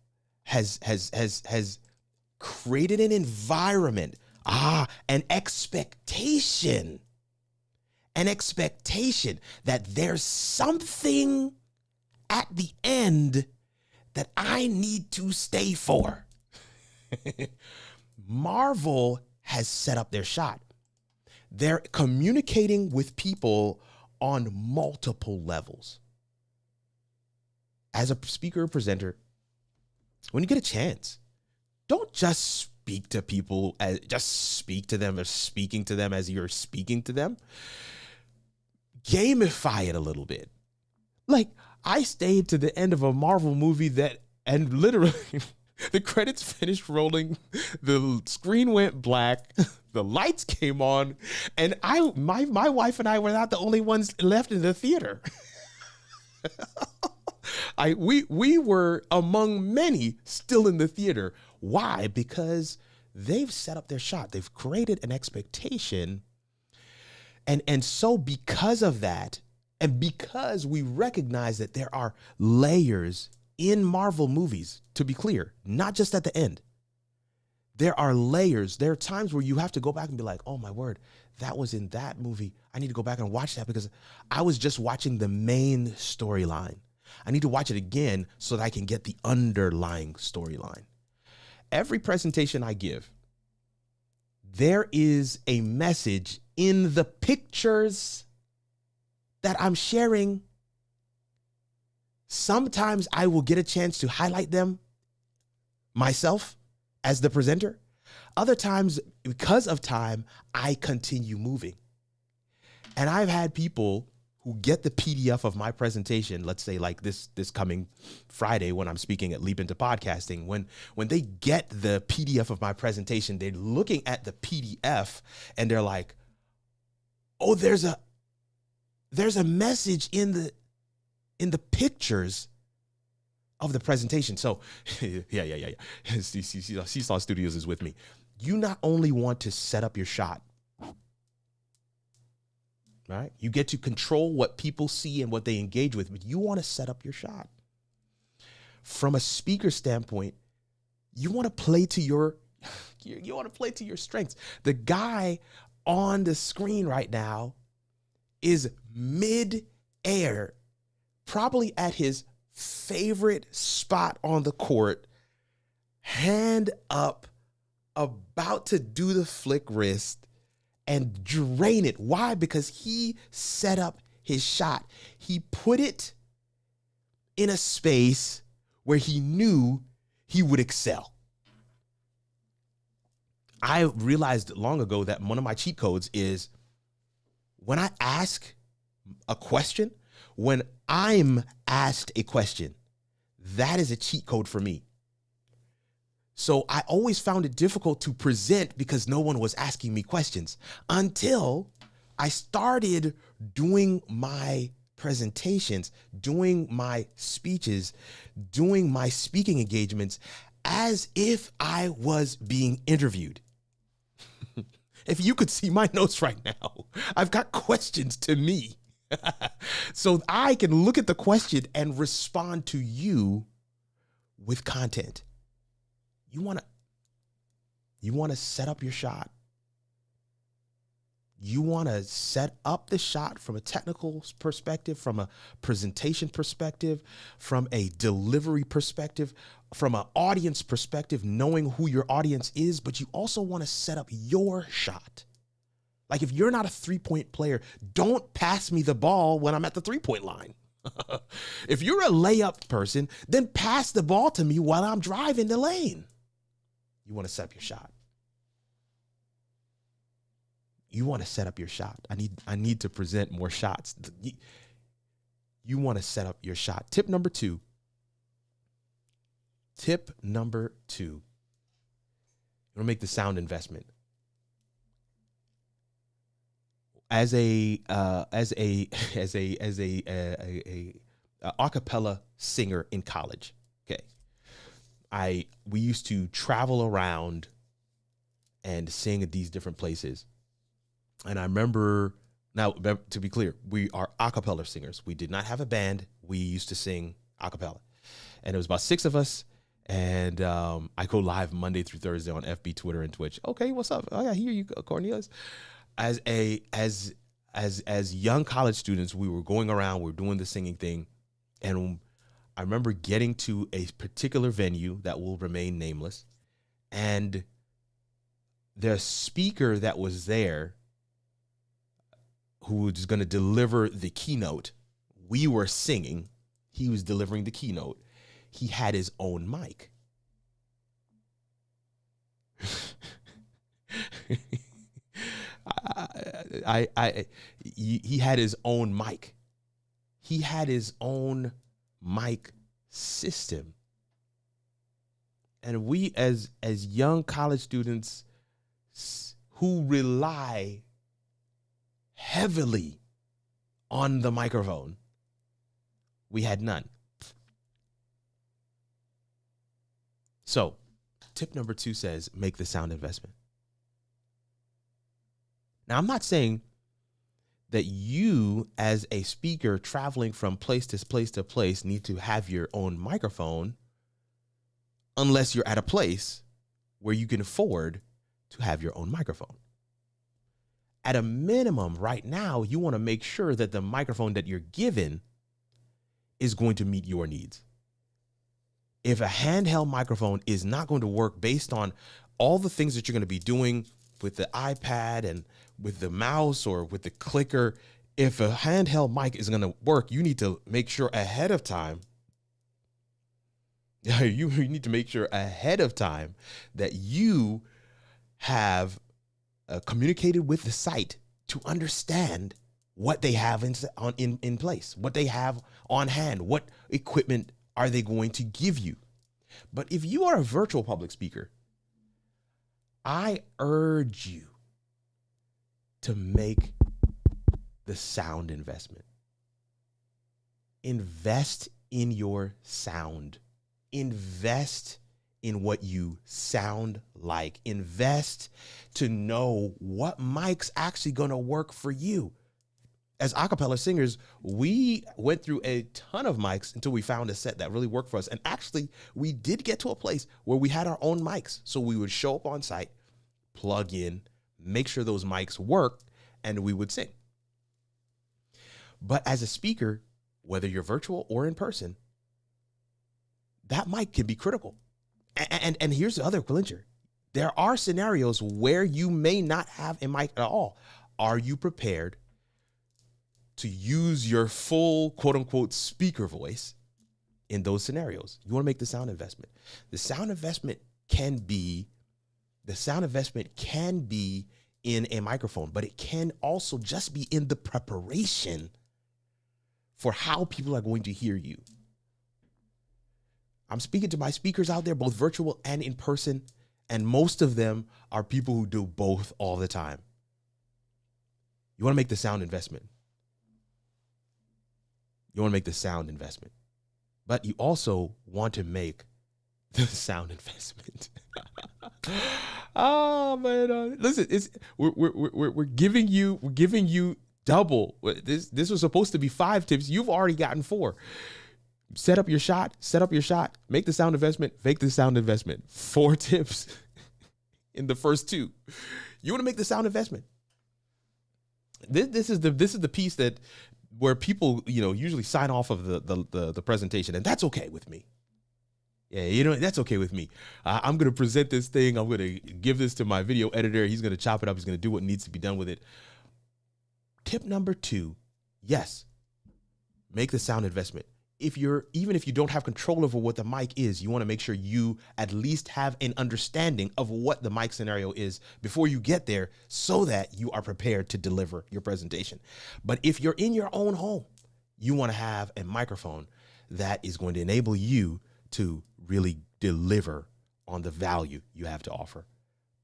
has created an environment, an expectation that there's something at the end that I need to stay for. Marvel has set up their shot. They're communicating with people on multiple levels. As a speaker or presenter, when you get a chance, don't just speak to people as speaking to them as you're speaking to them. Gamify it a little bit. Like, I stayed to the end of a Marvel movie and literally the credits finished rolling, the screen went black, the lights came on, and my wife and I were not the only ones left in the theater. We were among many still in the theater. Why? Because they've set up their shot. They've created an expectation. And so because of that, and because we recognize that there are layers in Marvel movies, to be clear, not just at the end. There are layers. There are times where you have to go back and be like, oh my word, that was in that movie. I need to go back and watch that because I was just watching the main storyline. I need to watch it again so that I can get the underlying storyline. Every presentation I give, there is a message in the pictures that I'm sharing. Sometimes I will get a chance to highlight them myself as the presenter. Other times, because of time, I continue moving. And I've had people who get the PDF of my presentation, let's say like this coming Friday when I'm speaking at Leap Into Podcasting, when they get the PDF of my presentation, they're looking at the PDF and they're like, oh, there's a message in the pictures of the presentation. So yeah. Seesaw Studios is with me. You not only want to set up your shot, right? You get to control what people see and what they engage with, but you want to set up your shot. From a speaker standpoint, you want to play to your strengths. The guy on the screen right now is mid-air, probably at his favorite spot on the court, hand up, about to do the flick wrist and drain it. Why? Because he set up his shot. He put it in a space where he knew he would excel. I realized long ago that one of my cheat codes is when I ask a question, when I'm asked a question, that is a cheat code for me. So I always found it difficult to present because no one was asking me questions until I started doing my presentations, doing my speeches, doing my speaking engagements as if I was being interviewed. If you could see my notes right now, I've got questions to me. So I can look at the question and respond to you with content. You want to set up your shot. You want to set up the shot from a technical perspective, from a presentation perspective, from a delivery perspective, from an audience perspective, knowing who your audience is, but you also want to set up your shot. Like if you're not a 3-point player, don't pass me the ball when I'm at the 3-point line. If you're a layup person, then pass the ball to me while I'm driving the lane. You want to set up your shot. You want to set up your shot. I need to present more shots. You want to set up your shot. Tip number two. You want to make the sound investment. As a acapella singer in college, okay, we used to travel around and sing at these different places. And I remember, now to be clear, we are acapella singers. We did not have a band. We used to sing acapella, and it was about 6 of us. And I go live Monday through Thursday on FB, Twitter, and Twitch. Okay, what's up? Oh yeah, here you go, Cornelius. As young college students, we were going around, we were doing the singing thing. And I remember getting to a particular venue that will remain nameless. And the speaker that was there, who was going to deliver the keynote, we were singing, he was delivering the keynote. He had his own mic. He had his own mic. He had his own mic system. And we as young college students who rely heavily on the microphone, we had none. So tip number 2 says, make the sound investment. Now, I'm not saying that you as a speaker traveling from place to place to place need to have your own microphone unless you're at a place where you can afford to have your own microphone. At a minimum, right now, you want to make sure that the microphone that you're given is going to meet your needs. If a handheld microphone is not going to work based on all the things that you're going to be doing with the iPad and with the mouse or with the clicker, if a handheld mic is going to work, you need to make sure ahead of time. You need to make sure ahead of time that you have communicated with the site to understand what they have in place, what they have on hand, what equipment are they going to give you. But if you are a virtual public speaker, I urge you to make the sound investment. Invest in your sound. Invest in what you sound like. Invest to know what mic's actually going to work for you. As acapella singers, we went through a ton of mics until we found a set that really worked for us. And actually, we did get to a place where we had our own mics. So we would show up on site, plug in, make sure those mics worked, and we would sing. But as a speaker, whether you're virtual or in person, that mic can be critical. And here's the other clincher. There are scenarios where you may not have a mic at all. Are you prepared to use your full quote unquote speaker voice in those scenarios? You want to make the sound investment. The sound investment can be in a microphone, but it can also just be in the preparation for how people are going to hear you. I'm speaking to my speakers out there, both virtual and in person, and most of them are people who do both all the time. You want to make the sound investment. You want to make the sound investment, but you also want to make the sound investment. Oh man, listen, we're giving you double. This was supposed to be 5 tips. You've already gotten 4. Set up your shot. Make the sound investment. 4 tips in the first 2. You want to make the sound investment. This is the piece that where people usually sign off of the presentation, and that's okay with me. Yeah, that's okay with me. I'm going to present this thing. I'm going to give this to my video editor. He's going to chop it up. He's going to do what needs to be done with it. Tip number 2, yes, make the sound investment. Even if you don't have control over what the mic is, you want to make sure you at least have an understanding of what the mic scenario is before you get there so that you are prepared to deliver your presentation. But if you're in your own home, you want to have a microphone that is going to enable you to really deliver on the value you have to offer.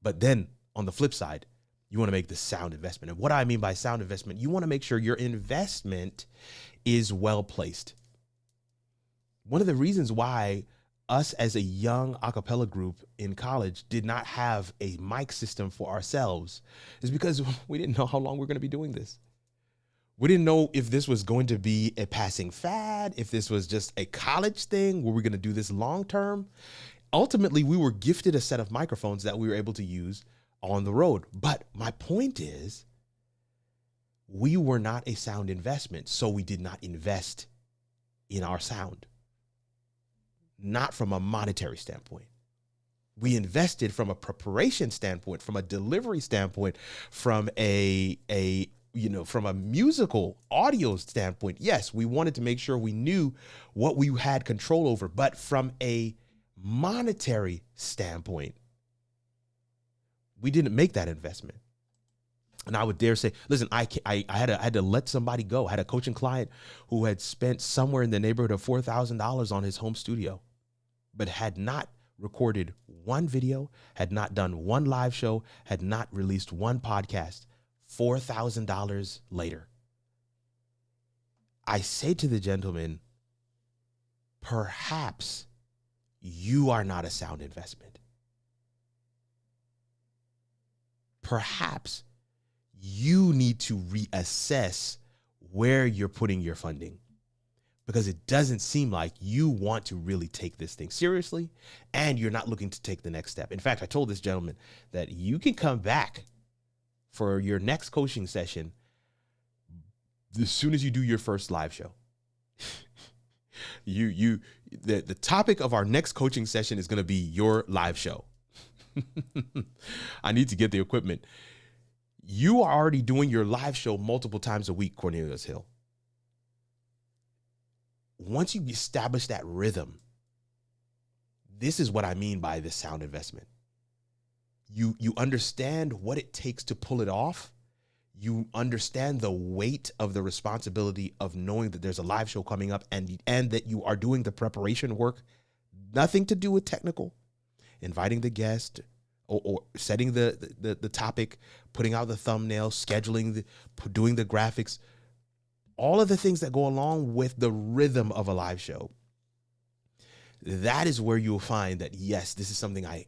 But then on the flip side, you want to make the sound investment. And what I mean by sound investment, you want to make sure your investment is well placed. One of the reasons why us as a young a cappella group in college did not have a mic system for ourselves is because we didn't know how long we're going to be doing this. We didn't know if this was going to be a passing fad, if this was just a college thing, were we going to do this long term? Ultimately, we were gifted a set of microphones that we were able to use on the road. But my point is, we were not a sound investment, so we did not invest in our sound. Not from a monetary standpoint. We invested from a preparation standpoint, from a delivery standpoint, from from a musical audio standpoint. Yes, we wanted to make sure we knew what we had control over, but from a monetary standpoint, we didn't make that investment. And I would dare say, listen, I had to let somebody go. I had a coaching client who had spent somewhere in the neighborhood of $4,000 on his home studio, but had not recorded one video, had not done one live show, had not released one podcast. $4,000 later. I say to the gentleman, perhaps you are not a sound investment. Perhaps you need to reassess where you're putting your funding, because it doesn't seem like you want to really take this thing seriously and you're not looking to take the next step. In fact, I told this gentleman that you can come back for your next coaching session as soon as you do your first live show. The topic of our next coaching session is going to be your live show. I need to get the equipment. You are already doing your live show multiple times a week, Cornelius Hill. Once you establish that rhythm, this is what I mean by the sound investment. You understand what it takes to pull it off. You understand the weight of the responsibility of knowing that there's a live show coming up and that you are doing the preparation work, nothing to do with technical, inviting the guest or setting the topic, putting out the thumbnail, scheduling, doing the graphics, all of the things that go along with the rhythm of a live show. That is where you'll find that, yes, this is something I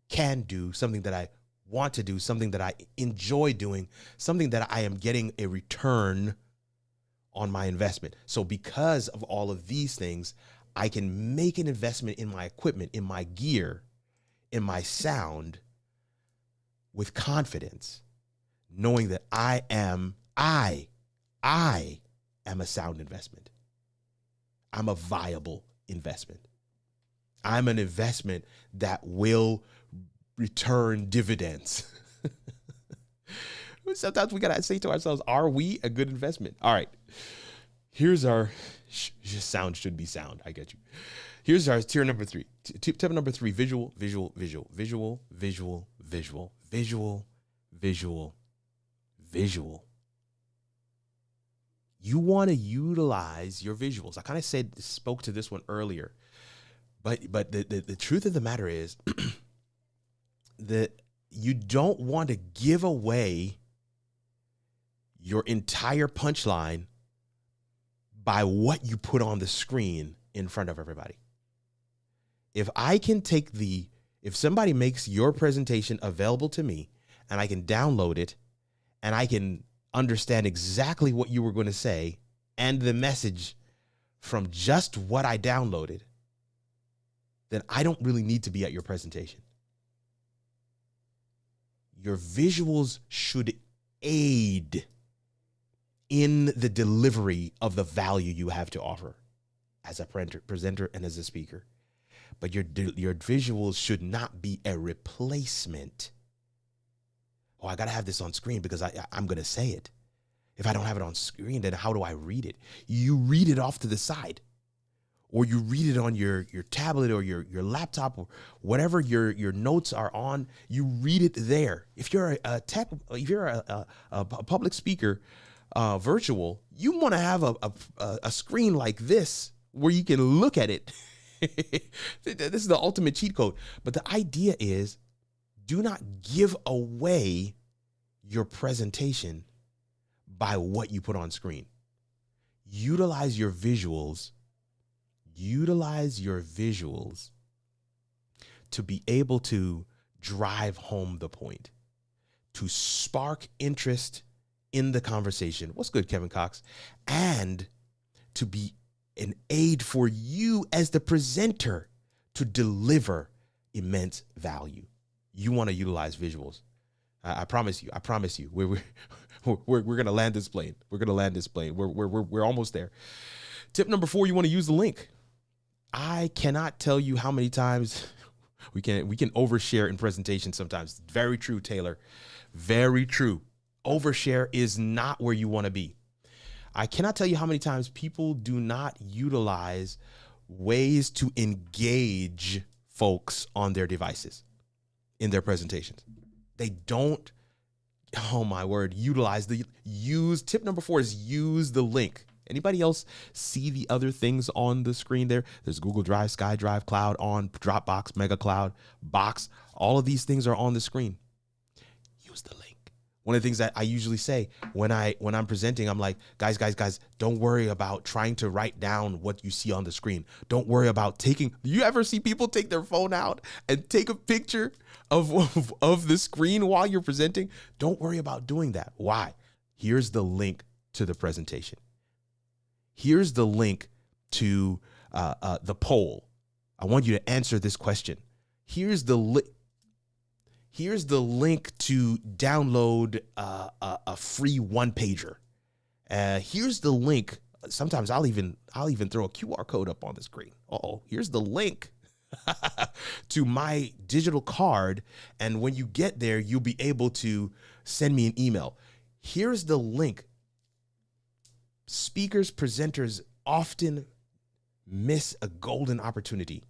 can do, something that I want to do, something that I enjoy doing, something that I am getting a return on my investment. So because of all of these things, I can make an investment in my equipment, in my gear, in my sound with confidence, knowing that I am a sound investment. I'm a viable investment. I'm an investment that will return dividends. Sometimes we got to say to ourselves, are we a good investment? All right. Here's our sound should be sound. I get you. Here's our tier number 3. Tip number 3, visual. You want to utilize your visuals. I kind of spoke to this one earlier, but the truth of the matter is that you don't want to give away your entire punchline by what you put on the screen in front of everybody. If somebody makes your presentation available to me and I can download it and I can understand exactly what you were going to say and the message from just what I downloaded, then I don't really need to be at your presentation. Your visuals should aid in the delivery of the value you have to offer as a presenter and as a speaker. But your visuals should not be a replacement. Oh, I got to have this on screen because I'm going to say it. If I don't have it on screen, then how do I read it? You read it off to the side, or you read it on your tablet or your laptop or whatever your notes are on. You read it there. If you're a public speaker, virtual, you want to have a screen like this where you can look at it. This is the ultimate cheat code. But the idea is, do not give away your presentation by what you put on screen. Utilize your visuals to be able to drive home the point, to spark interest in the conversation. What's good, Kevin Cox? And to be an aid for you as the presenter to deliver immense value. You want to utilize visuals. I promise you. We're going to land this plane. We're almost there. Tip number 4, you want to use the link. I cannot tell you how many times we can overshare in presentations sometimes. Very true, Taylor. Very true. Overshare is not where you want to be. I cannot tell you how many times people do not utilize ways to engage folks on their devices in their presentations. They don't, oh my word, tip number 4 is use the link. Anybody else see the other things on the screen there? There's Google Drive, SkyDrive, Cloud on, Dropbox, Mega Cloud, Box. All of these things are on the screen. Use the link. One of the things that I usually say when I'm presenting, I'm like, guys, don't worry about trying to write down what you see on the screen. Don't worry about do you ever see people take their phone out and take a picture of the screen while you're presenting? Don't worry about doing that. Why? Here's the link to the presentation. Here's the link to the poll. I want you to answer this question. Here's the link to download a free one-pager. Here's the link. Sometimes I'll even throw a QR code up on the screen. Here's the link to my digital card. And when you get there, you'll be able to send me an email. Here's the link. Speakers, presenters often miss a golden opportunity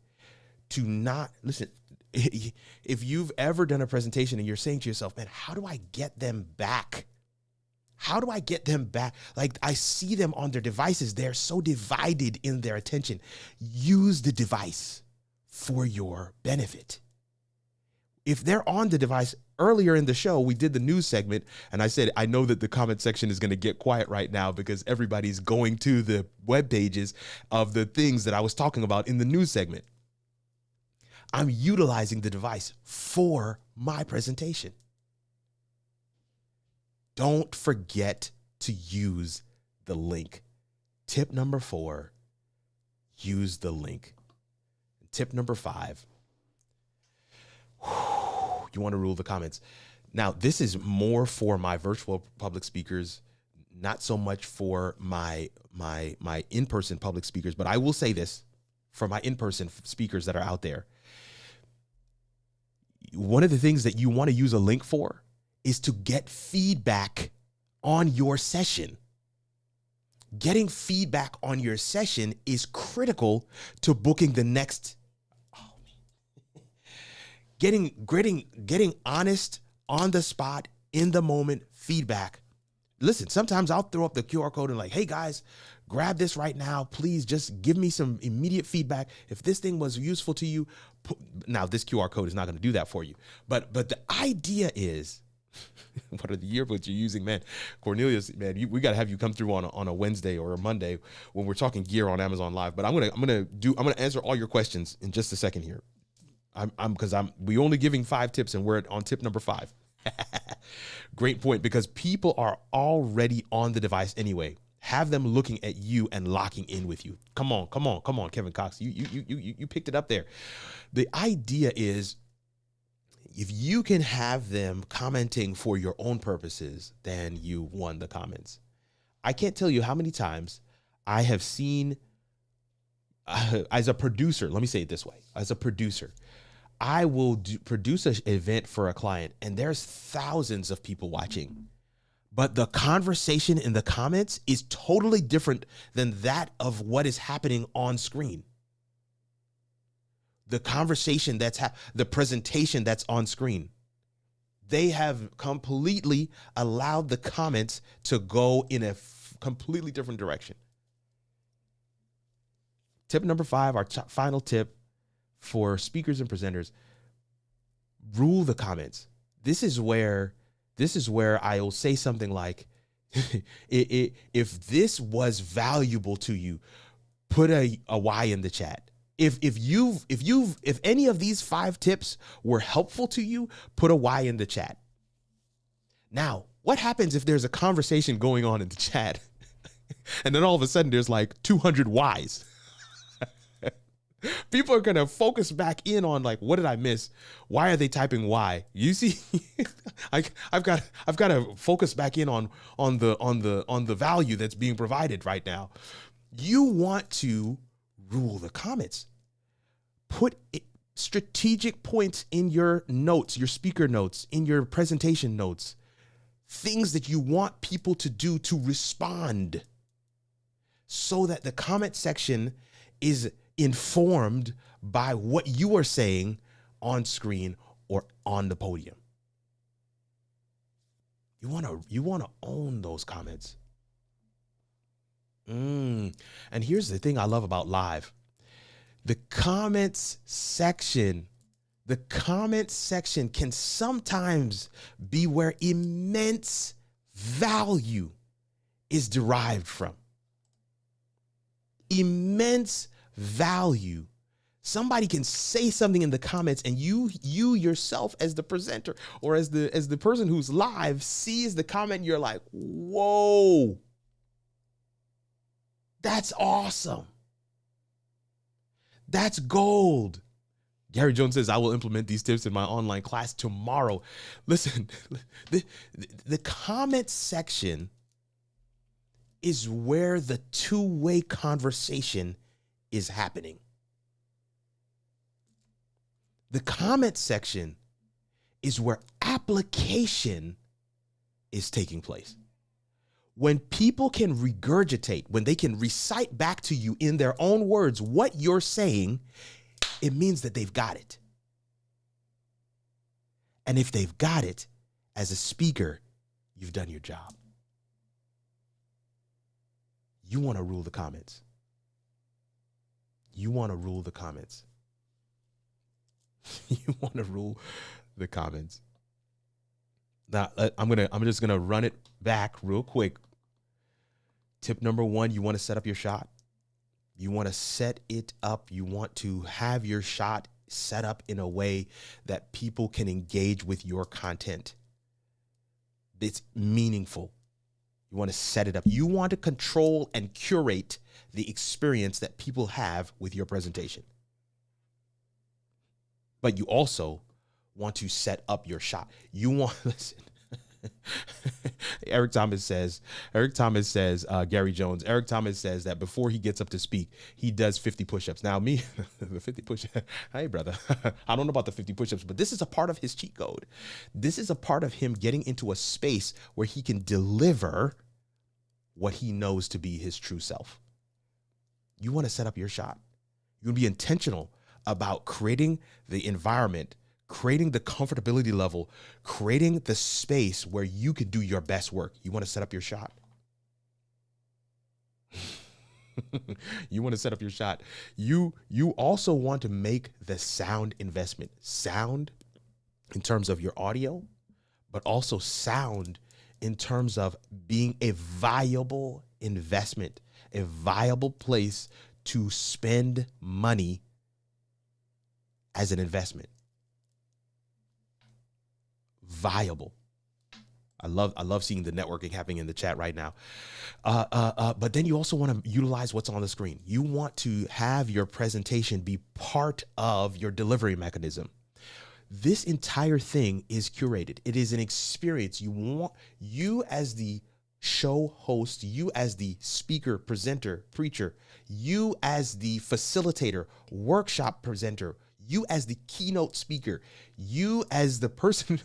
to not listen. If you've ever done a presentation and you're saying to yourself, man, how do I get them back? How do I get them back? Like, I see them on their devices. They're so divided in their attention. Use the device for your benefit. If they're on the device, earlier in the show, we did the news segment, and I said, I know that the comment section is going to get quiet right now because everybody's going to the web pages of the things that I was talking about in the news segment. I'm utilizing the device for my presentation. Don't forget to use the link. Tip number 4, use the link. Tip number 5, you want to rule the comments. Now, this is more for my virtual public speakers, not so much for my in-person public speakers, but I will say this for my in-person speakers that are out there. One of the things that you want to use a link for is to get feedback on your session. Getting feedback on your session is critical to booking the next. Getting honest, on the spot, in the moment feedback. Listen, sometimes I'll throw up the QR code and like, hey guys, grab this right now. Please just give me some immediate feedback. If this thing was useful to you, now this QR code is not going to do that for you. But the idea is What are the yearbooks you're using, man? Cornelius, man, we got to have you come through on a Wednesday or a Monday when we're talking gear on Amazon Live. But I'm gonna answer all your questions in just a second here. We only giving 5 tips and we're on tip number 5. Great point, because people are already on the device anyway. Have them looking at you and locking in with you. Come on, Kevin Cox. You picked it up there. The idea is, if you can have them commenting for your own purposes, then you won the comments. I can't tell you how many times I have seen, as a producer, let me say it this way. As a producer, I will produce an event for a client and there's thousands of people watching, but the conversation in the comments is totally different than that of what is happening on screen. The conversation the presentation that's on screen, they have completely allowed the comments to go in a completely different direction. Tip number 5, our final tip for speakers and presenters: rule the comments. This is where I will say something like, if this was valuable to you, put a Y in the chat. If any of these 5 tips were helpful to you, put a Y in the chat. Now, what happens if there's a conversation going on in the chat and then all of a sudden there's like 200 Ys? People are going to focus back in on, like, what did I miss? Why are they typing Y? You see, I've got to focus back in on the value that's being provided right now. You want to rule the comments. Put strategic points in your notes, your speaker notes, in your presentation notes, things that you want people to do to respond, so that the comment section is informed by what you are saying on screen or on the podium. You want to own those comments. And here's the thing I love about live. The comment section can sometimes be where immense value is derived from. Immense value. Somebody can say something in the comments and you yourself as the presenter or as the person who's live sees the comment, you're like, whoa, that's awesome. That's gold. Gary Jones says, I will implement these tips in my online class tomorrow. Listen, the comment section is where the two-way conversation is happening. The comment section is where application is taking place. When people can regurgitate, when they can recite back to you in their own words what you're saying, it means that they've got it. And if they've got it, as a speaker, you've done your job. You want to rule the comments. You want to rule the comments. You want to rule the comments. Now, I'm just gonna run it back real quick. Tip number 1, you want to set up your shot. You want to set it up. You want to have your shot set up in a way that people can engage with your content. It's meaningful. You want to set it up. You want to control and curate the experience that people have with your presentation. But you also want to set up your shot. You want, listen, Eric Thomas says, Gary Jones, Eric Thomas says that before he gets up to speak, he does 50 push-ups. Now me, the 50 push-ups, hey brother, I don't know about the 50 push-ups, but this is a part of his cheat code. This is a part of him getting into a space where he can deliver what he knows to be his true self. You want to set up your shot. You want to be intentional about creating the environment, creating the comfortability level, creating the space where you could do your best work. You want to set up your shot. You want to set up your shot. You also want to make the sound investment. Sound in terms of your audio, but also sound in terms of being a viable investment, a viable place to spend money as an investment. Viable. I love seeing the networking happening in the chat right now. But then you also want to utilize what's on the screen. You want to have your presentation be part of your delivery mechanism. This entire thing is curated. It is an experience. You as the show host, you as the speaker, presenter, preacher, you as the facilitator, workshop presenter, you as the keynote speaker, you as the person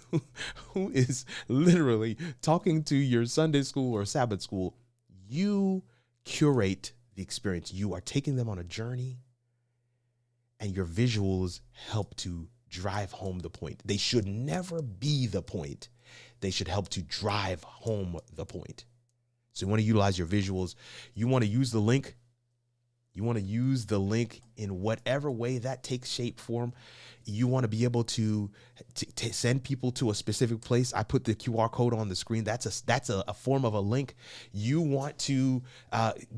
who is literally talking to your Sunday school or Sabbath school, you curate the experience. You are taking them on a journey, and your visuals help to drive home the point. They should never be the point. They should help to drive home the point. So you want to utilize your visuals. You want to use the link. You want to use the link in whatever way that takes shape, form. You want to be able to send people to a specific place. I put the QR code on the screen. That's a form of a link. You want to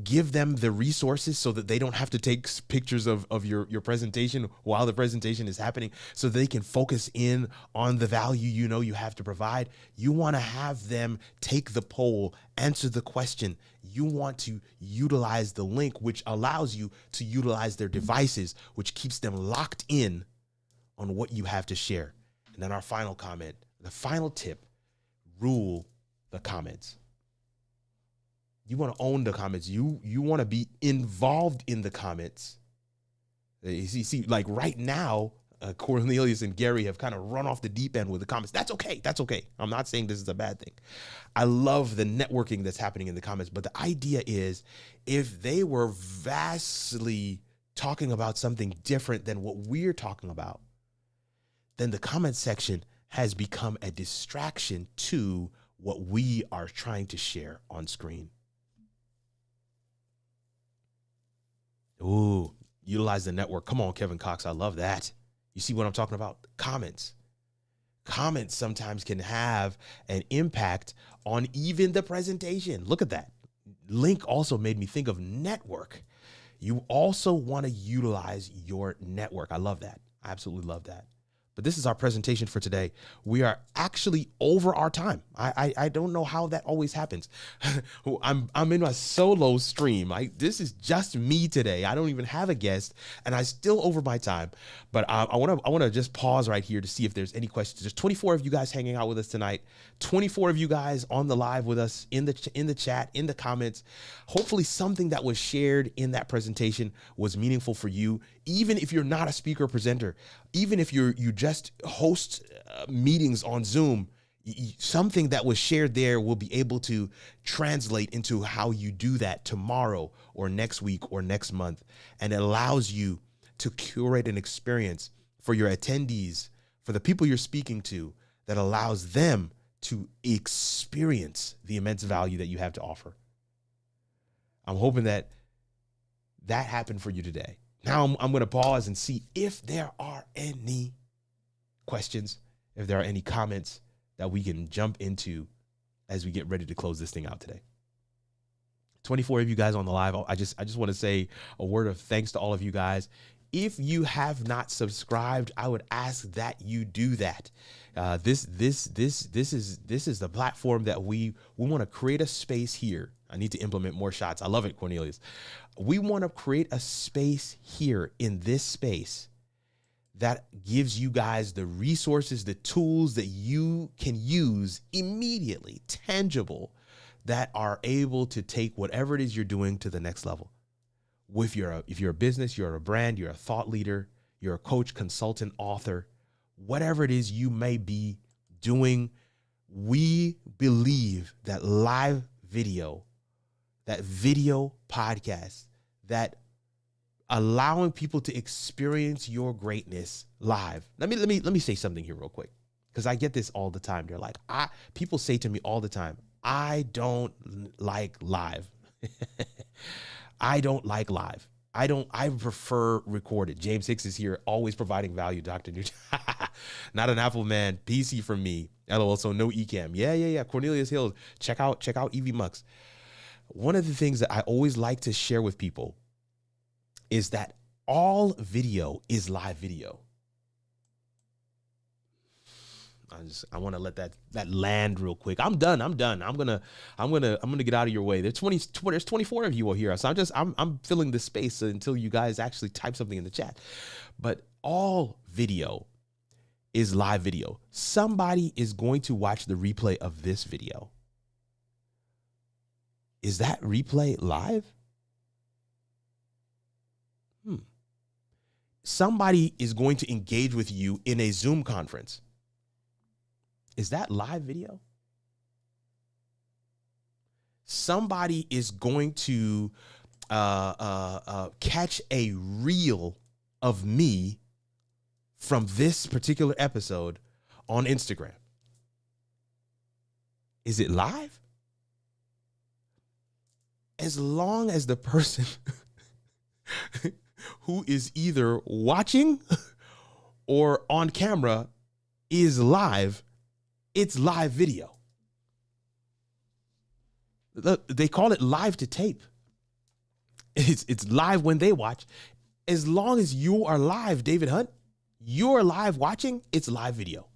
give them the resources so that they don't have to take pictures of your presentation while the presentation is happening, so they can focus in on the value you have to provide. You want to have them take the poll, answer the question. You want to utilize the link, which allows you to utilize their devices, which keeps them locked in on what you have to share. And then our final comment, the final tip, rule the comments. You want to own the comments. You want to be involved in the comments. You see, like right now, Cornelius and Gary have kind of run off the deep end with the comments. That's okay. That's okay. I'm not saying this is a bad thing. I love the networking that's happening in the comments. But the idea is, if they were vastly talking about something different than what we're talking about, then the comment section has become a distraction to what we are trying to share on screen. Ooh, utilize the network. Come on, Kevin Cox. I love that. You see what I'm talking about? Comments. Comments sometimes can have an impact on even the presentation. Look at that. Link also made me think of network. You also want to utilize your network. I love that. I absolutely love that. But this is our presentation for today. We are actually over our time. I don't know how that always happens. I'm in a solo stream. This is just me today. I don't even have a guest, and I still over my time. But I want to just pause right here to see if there's any questions. There's 24 of you guys hanging out with us tonight. 24 of you guys on the live with us in the chat, in the comments. Hopefully something that was shared in that presentation was meaningful for you. Even if you're not a speaker or presenter, even if you just host meetings on Zoom, something that was shared there will be able to translate into how you do that tomorrow or next week or next month. And it allows you to curate an experience for your attendees, for the people you're speaking to, that allows them to experience the immense value that you have to offer. I'm hoping that happened for you today. Now I'm going to pause and see if there are any questions, if there are any comments that we can jump into as we get ready to close this thing out today. 24 of you guys on the live. I just want to say a word of thanks to all of you guys. If you have not subscribed, I would ask that you do that. This is the platform that we want to create a space here. I need to implement more shots. I love it, Cornelius. We want to create a space here in this space that gives you guys the resources, the tools that you can use immediately, tangible, that are able to take whatever it is you're doing to the next level. If you're a business, you're a brand, you're a thought leader, you're a coach, consultant, author, whatever it is you may be doing, we believe that live video, that video podcast, that allowing people to experience your greatness live. Let me say something here real quick, because I get this all the time. They're like, people say to me all the time, I don't like live. I don't like live. I prefer recorded. James Hicks is here, always providing value, Dr. Newt. Not an Apple man. PC for me. LOL. So no eCam. Yeah. Cornelius Hills. Check out EV Mux. One of the things that I always like to share with people is that all video is live video. I want to let that land real quick. I'm done. I'm gonna get out of your way. There's 24 of you all here, so I'm filling this space until you guys actually type something in the chat. But all video is live video. Somebody is going to watch the replay of this video. Is that replay live? Somebody is going to engage with you in a Zoom conference. Is that live video? Somebody is going to catch a reel of me from this particular episode on Instagram. Is it live? As long as the person who is either watching or on camera is live, it's live video. They call it live to tape. It's live when they watch. As long as you are live, David Hunt, you're live watching, it's live video.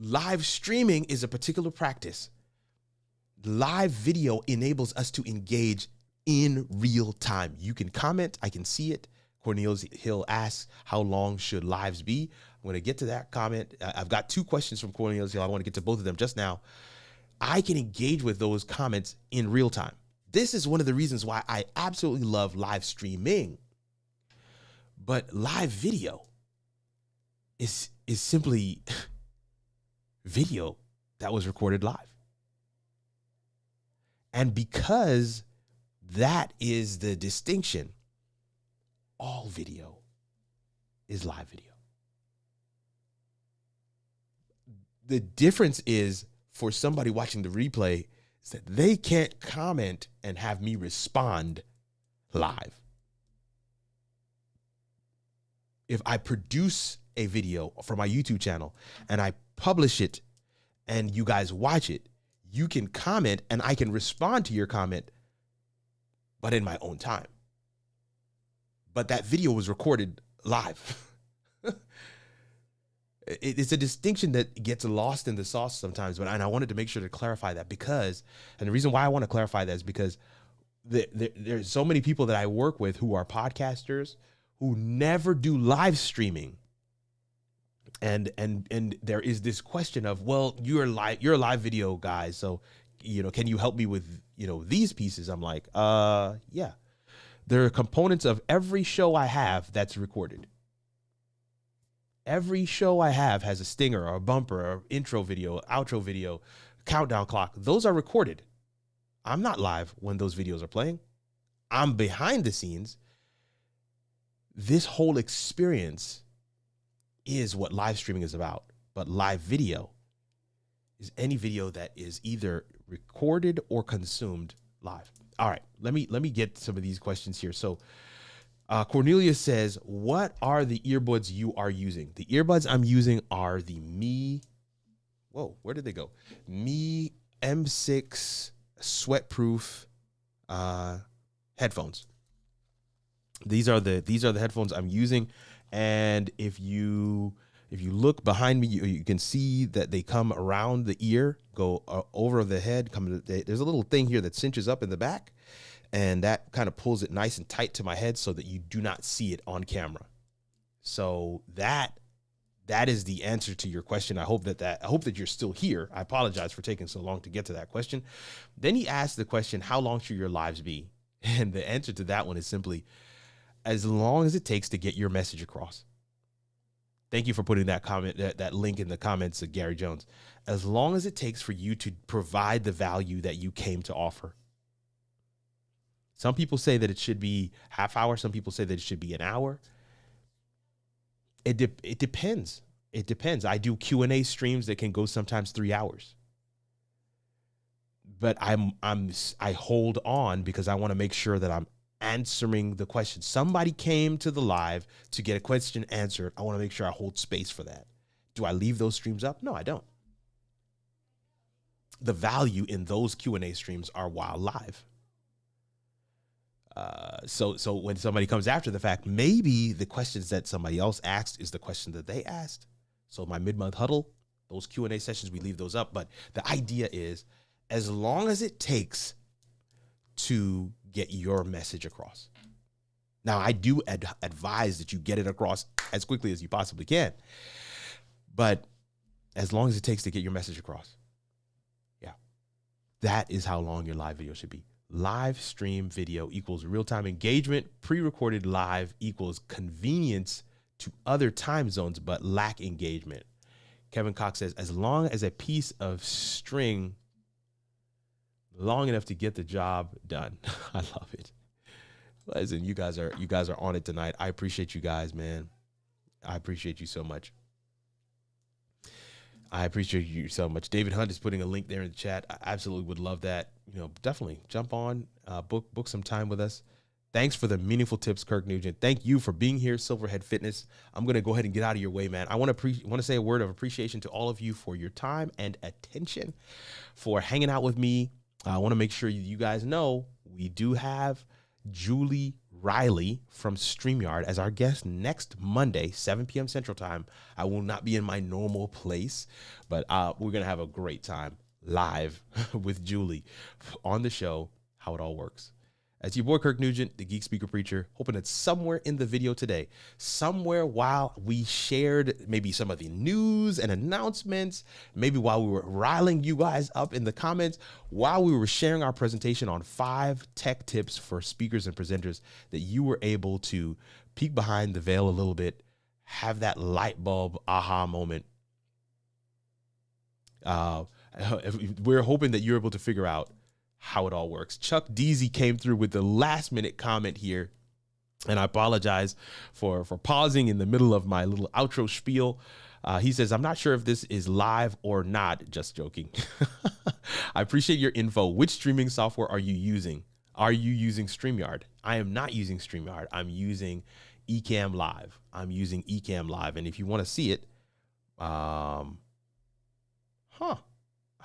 Live streaming is a particular practice. Live video enables us to engage in real time. You can comment, I can see it. Cornelius Hill asks, how long should lives be? I'm going to get to that comment. I've got 2 questions from Cornelius Hill. I want to get to both of them just now. I can engage with those comments in real time. This is one of the reasons why I absolutely love live streaming. But live video is simply video that was recorded live. And because that is the distinction, all video is live video. The difference is for somebody watching the replay is that they can't comment and have me respond live. If I produce a video for my YouTube channel and I publish it and you guys watch it, you can comment and I can respond to your comment, but in my own time. But that video was recorded live. It's a distinction that gets lost in the sauce sometimes, and I wanted to make sure to clarify that and the reason why I want to clarify that is because there's so many people that I work with who are podcasters who never do live streaming. And there is this question of, well, you're a live video guy, so can you help me with these pieces? I'm like, yeah. There are components of every show I have that's recorded. Every show I have has a stinger or a bumper or intro video, outro video, countdown clock. Those are recorded. I'm not live when those videos are playing. I'm behind the scenes. This whole experience is what live streaming is about. But live video is any video that is either recorded or consumed live. All right, let me get some of these questions here. So Cornelia says, what are the earbuds you are using? The earbuds I'm using are the whoa, where did they go? Me M6 sweatproof headphones. These are the headphones I'm using. And if you look behind me, you can see that they come around the ear, go over the head. There's a little thing here that cinches up in the back, and that kind of pulls it nice and tight to my head so that you do not see it on camera. So that is the answer to your question. I hope that you're still here. I apologize for taking so long to get to that question. Then he asked the question, how long should your lives be? And the answer to that one is simply, as long as it takes to get your message across. Thank you for putting that comment, that link in the comments, Gary Jones. As long as it takes for you to provide the value that you came to offer. Some people say that it should be half hour. Some people say that it should be an hour. It depends. It depends. I do Q&A streams that can go sometimes 3 hours. but I hold on because I want to make sure that I'm answering the question. Somebody came to the live to get a question answered. I want to make sure I hold space for that. Do I leave those streams up? No, I don't. The value in those Q&A streams are while live. So when somebody comes after the fact, maybe the questions that somebody else asked is the question that they asked. So my mid-month huddle, those Q&A sessions, we leave those up. But the idea is, as long as it takes to get your message across. Now, I do advise that you get it across as quickly as you possibly can. But as long as it takes to get your message across. Yeah. That is how long your live video should be. Live stream video equals real-time engagement. Pre-recorded live equals convenience to other time zones, but lack engagement. Kevin Cox says, as long as a piece of string long enough to get the job done. I love it. Listen, you guys are on it tonight. I appreciate you guys, man. I appreciate you so much. I appreciate you so much. David Hunt is putting a link there in the chat. I absolutely would love that. Definitely jump on, book some time with us. Thanks for the meaningful tips, Kirk Nugent. Thank you for being here, Silverhead Fitness. I'm going to go ahead and get out of your way, man. I want to say a word of appreciation to all of you for your time and attention, for hanging out with me. I want to make sure you guys know we do have Julie Riley from StreamYard as our guest next Monday, 7 p.m. Central Time. I will not be in my normal place, but we're going to have a great time live with Julie on the show, How It All Works. As your boy Kirk Nugent, the Geek Speaker Preacher, hoping that somewhere in the video today, somewhere while we shared maybe some of the news and announcements, maybe while we were riling you guys up in the comments, while we were sharing our presentation on 5 tech tips for speakers and presenters, that you were able to peek behind the veil a little bit, have that light bulb aha moment. We're hoping that you're able to figure out how it all works. Chuck Deasy came through with the last minute comment here, and I apologize for pausing in the middle of my little outro spiel. He says, I'm not sure if this is live or not. Just joking. I appreciate your info. Which streaming software are you using? Are you using StreamYard? I am not using StreamYard. I'm using Ecamm Live. And if you want to see it, I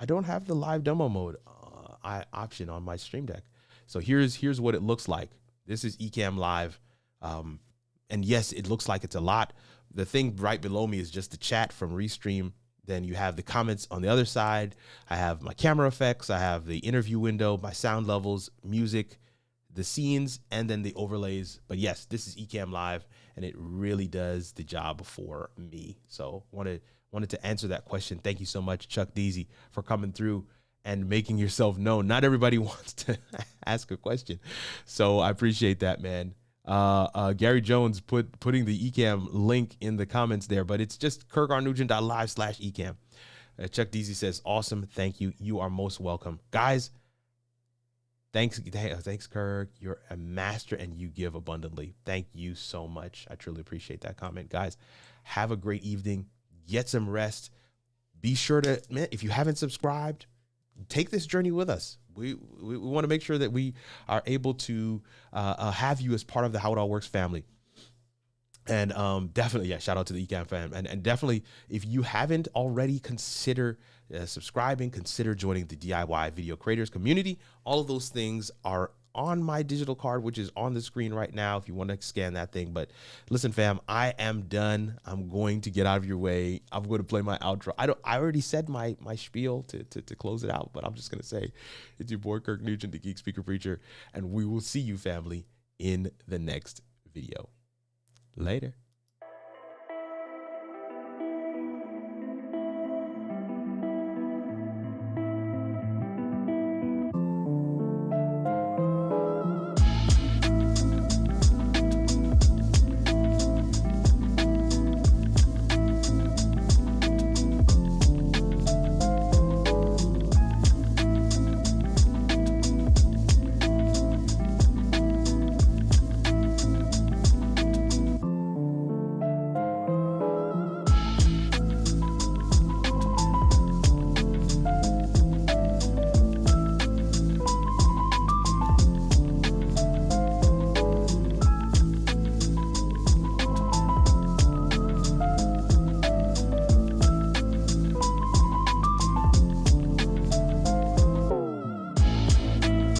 don't have the live demo mode option on my Stream Deck. So here's what it looks like. This is Ecamm Live. And yes, it looks like it's a lot. The thing right below me is just the chat from Restream. Then you have the comments on the other side. I have my camera effects. I have the interview window, my sound levels, music, the scenes, and then the overlays. But yes, this is Ecamm Live, and it really does the job for me. So wanted to answer that question. Thank you so much, Chuck Deasy, for coming through and making yourself known. Not everybody wants to ask a question, so I appreciate that, man. Gary Jones putting the Ecamm link in the comments there, but it's just kirkarnugent.live/Ecamm. Chuck Deasy says, awesome, thank you. You are most welcome. Guys, thanks, Kirk. You're a master and you give abundantly. Thank you so much. I truly appreciate that comment. Guys, have a great evening. Get some rest. Be sure to, man, if you haven't subscribed, take this journey with us. We want to make sure that we are able to have you as part of the How It All Works family. And definitely, yeah, shout out to the Ecamm fam. And definitely, if you haven't already, consider subscribing, consider joining the DIY video creators community. All of those things are on my digital card, which is on the screen right now if you want to scan that thing. But listen, fam, I am done. I'm going to get out of your way. I'm going to play my outro. I already said my spiel to close it out, but I'm just going to say it's your boy Kirk Nugent, the Geek Speaker Preacher, and we will see you, family, in the next video. Later.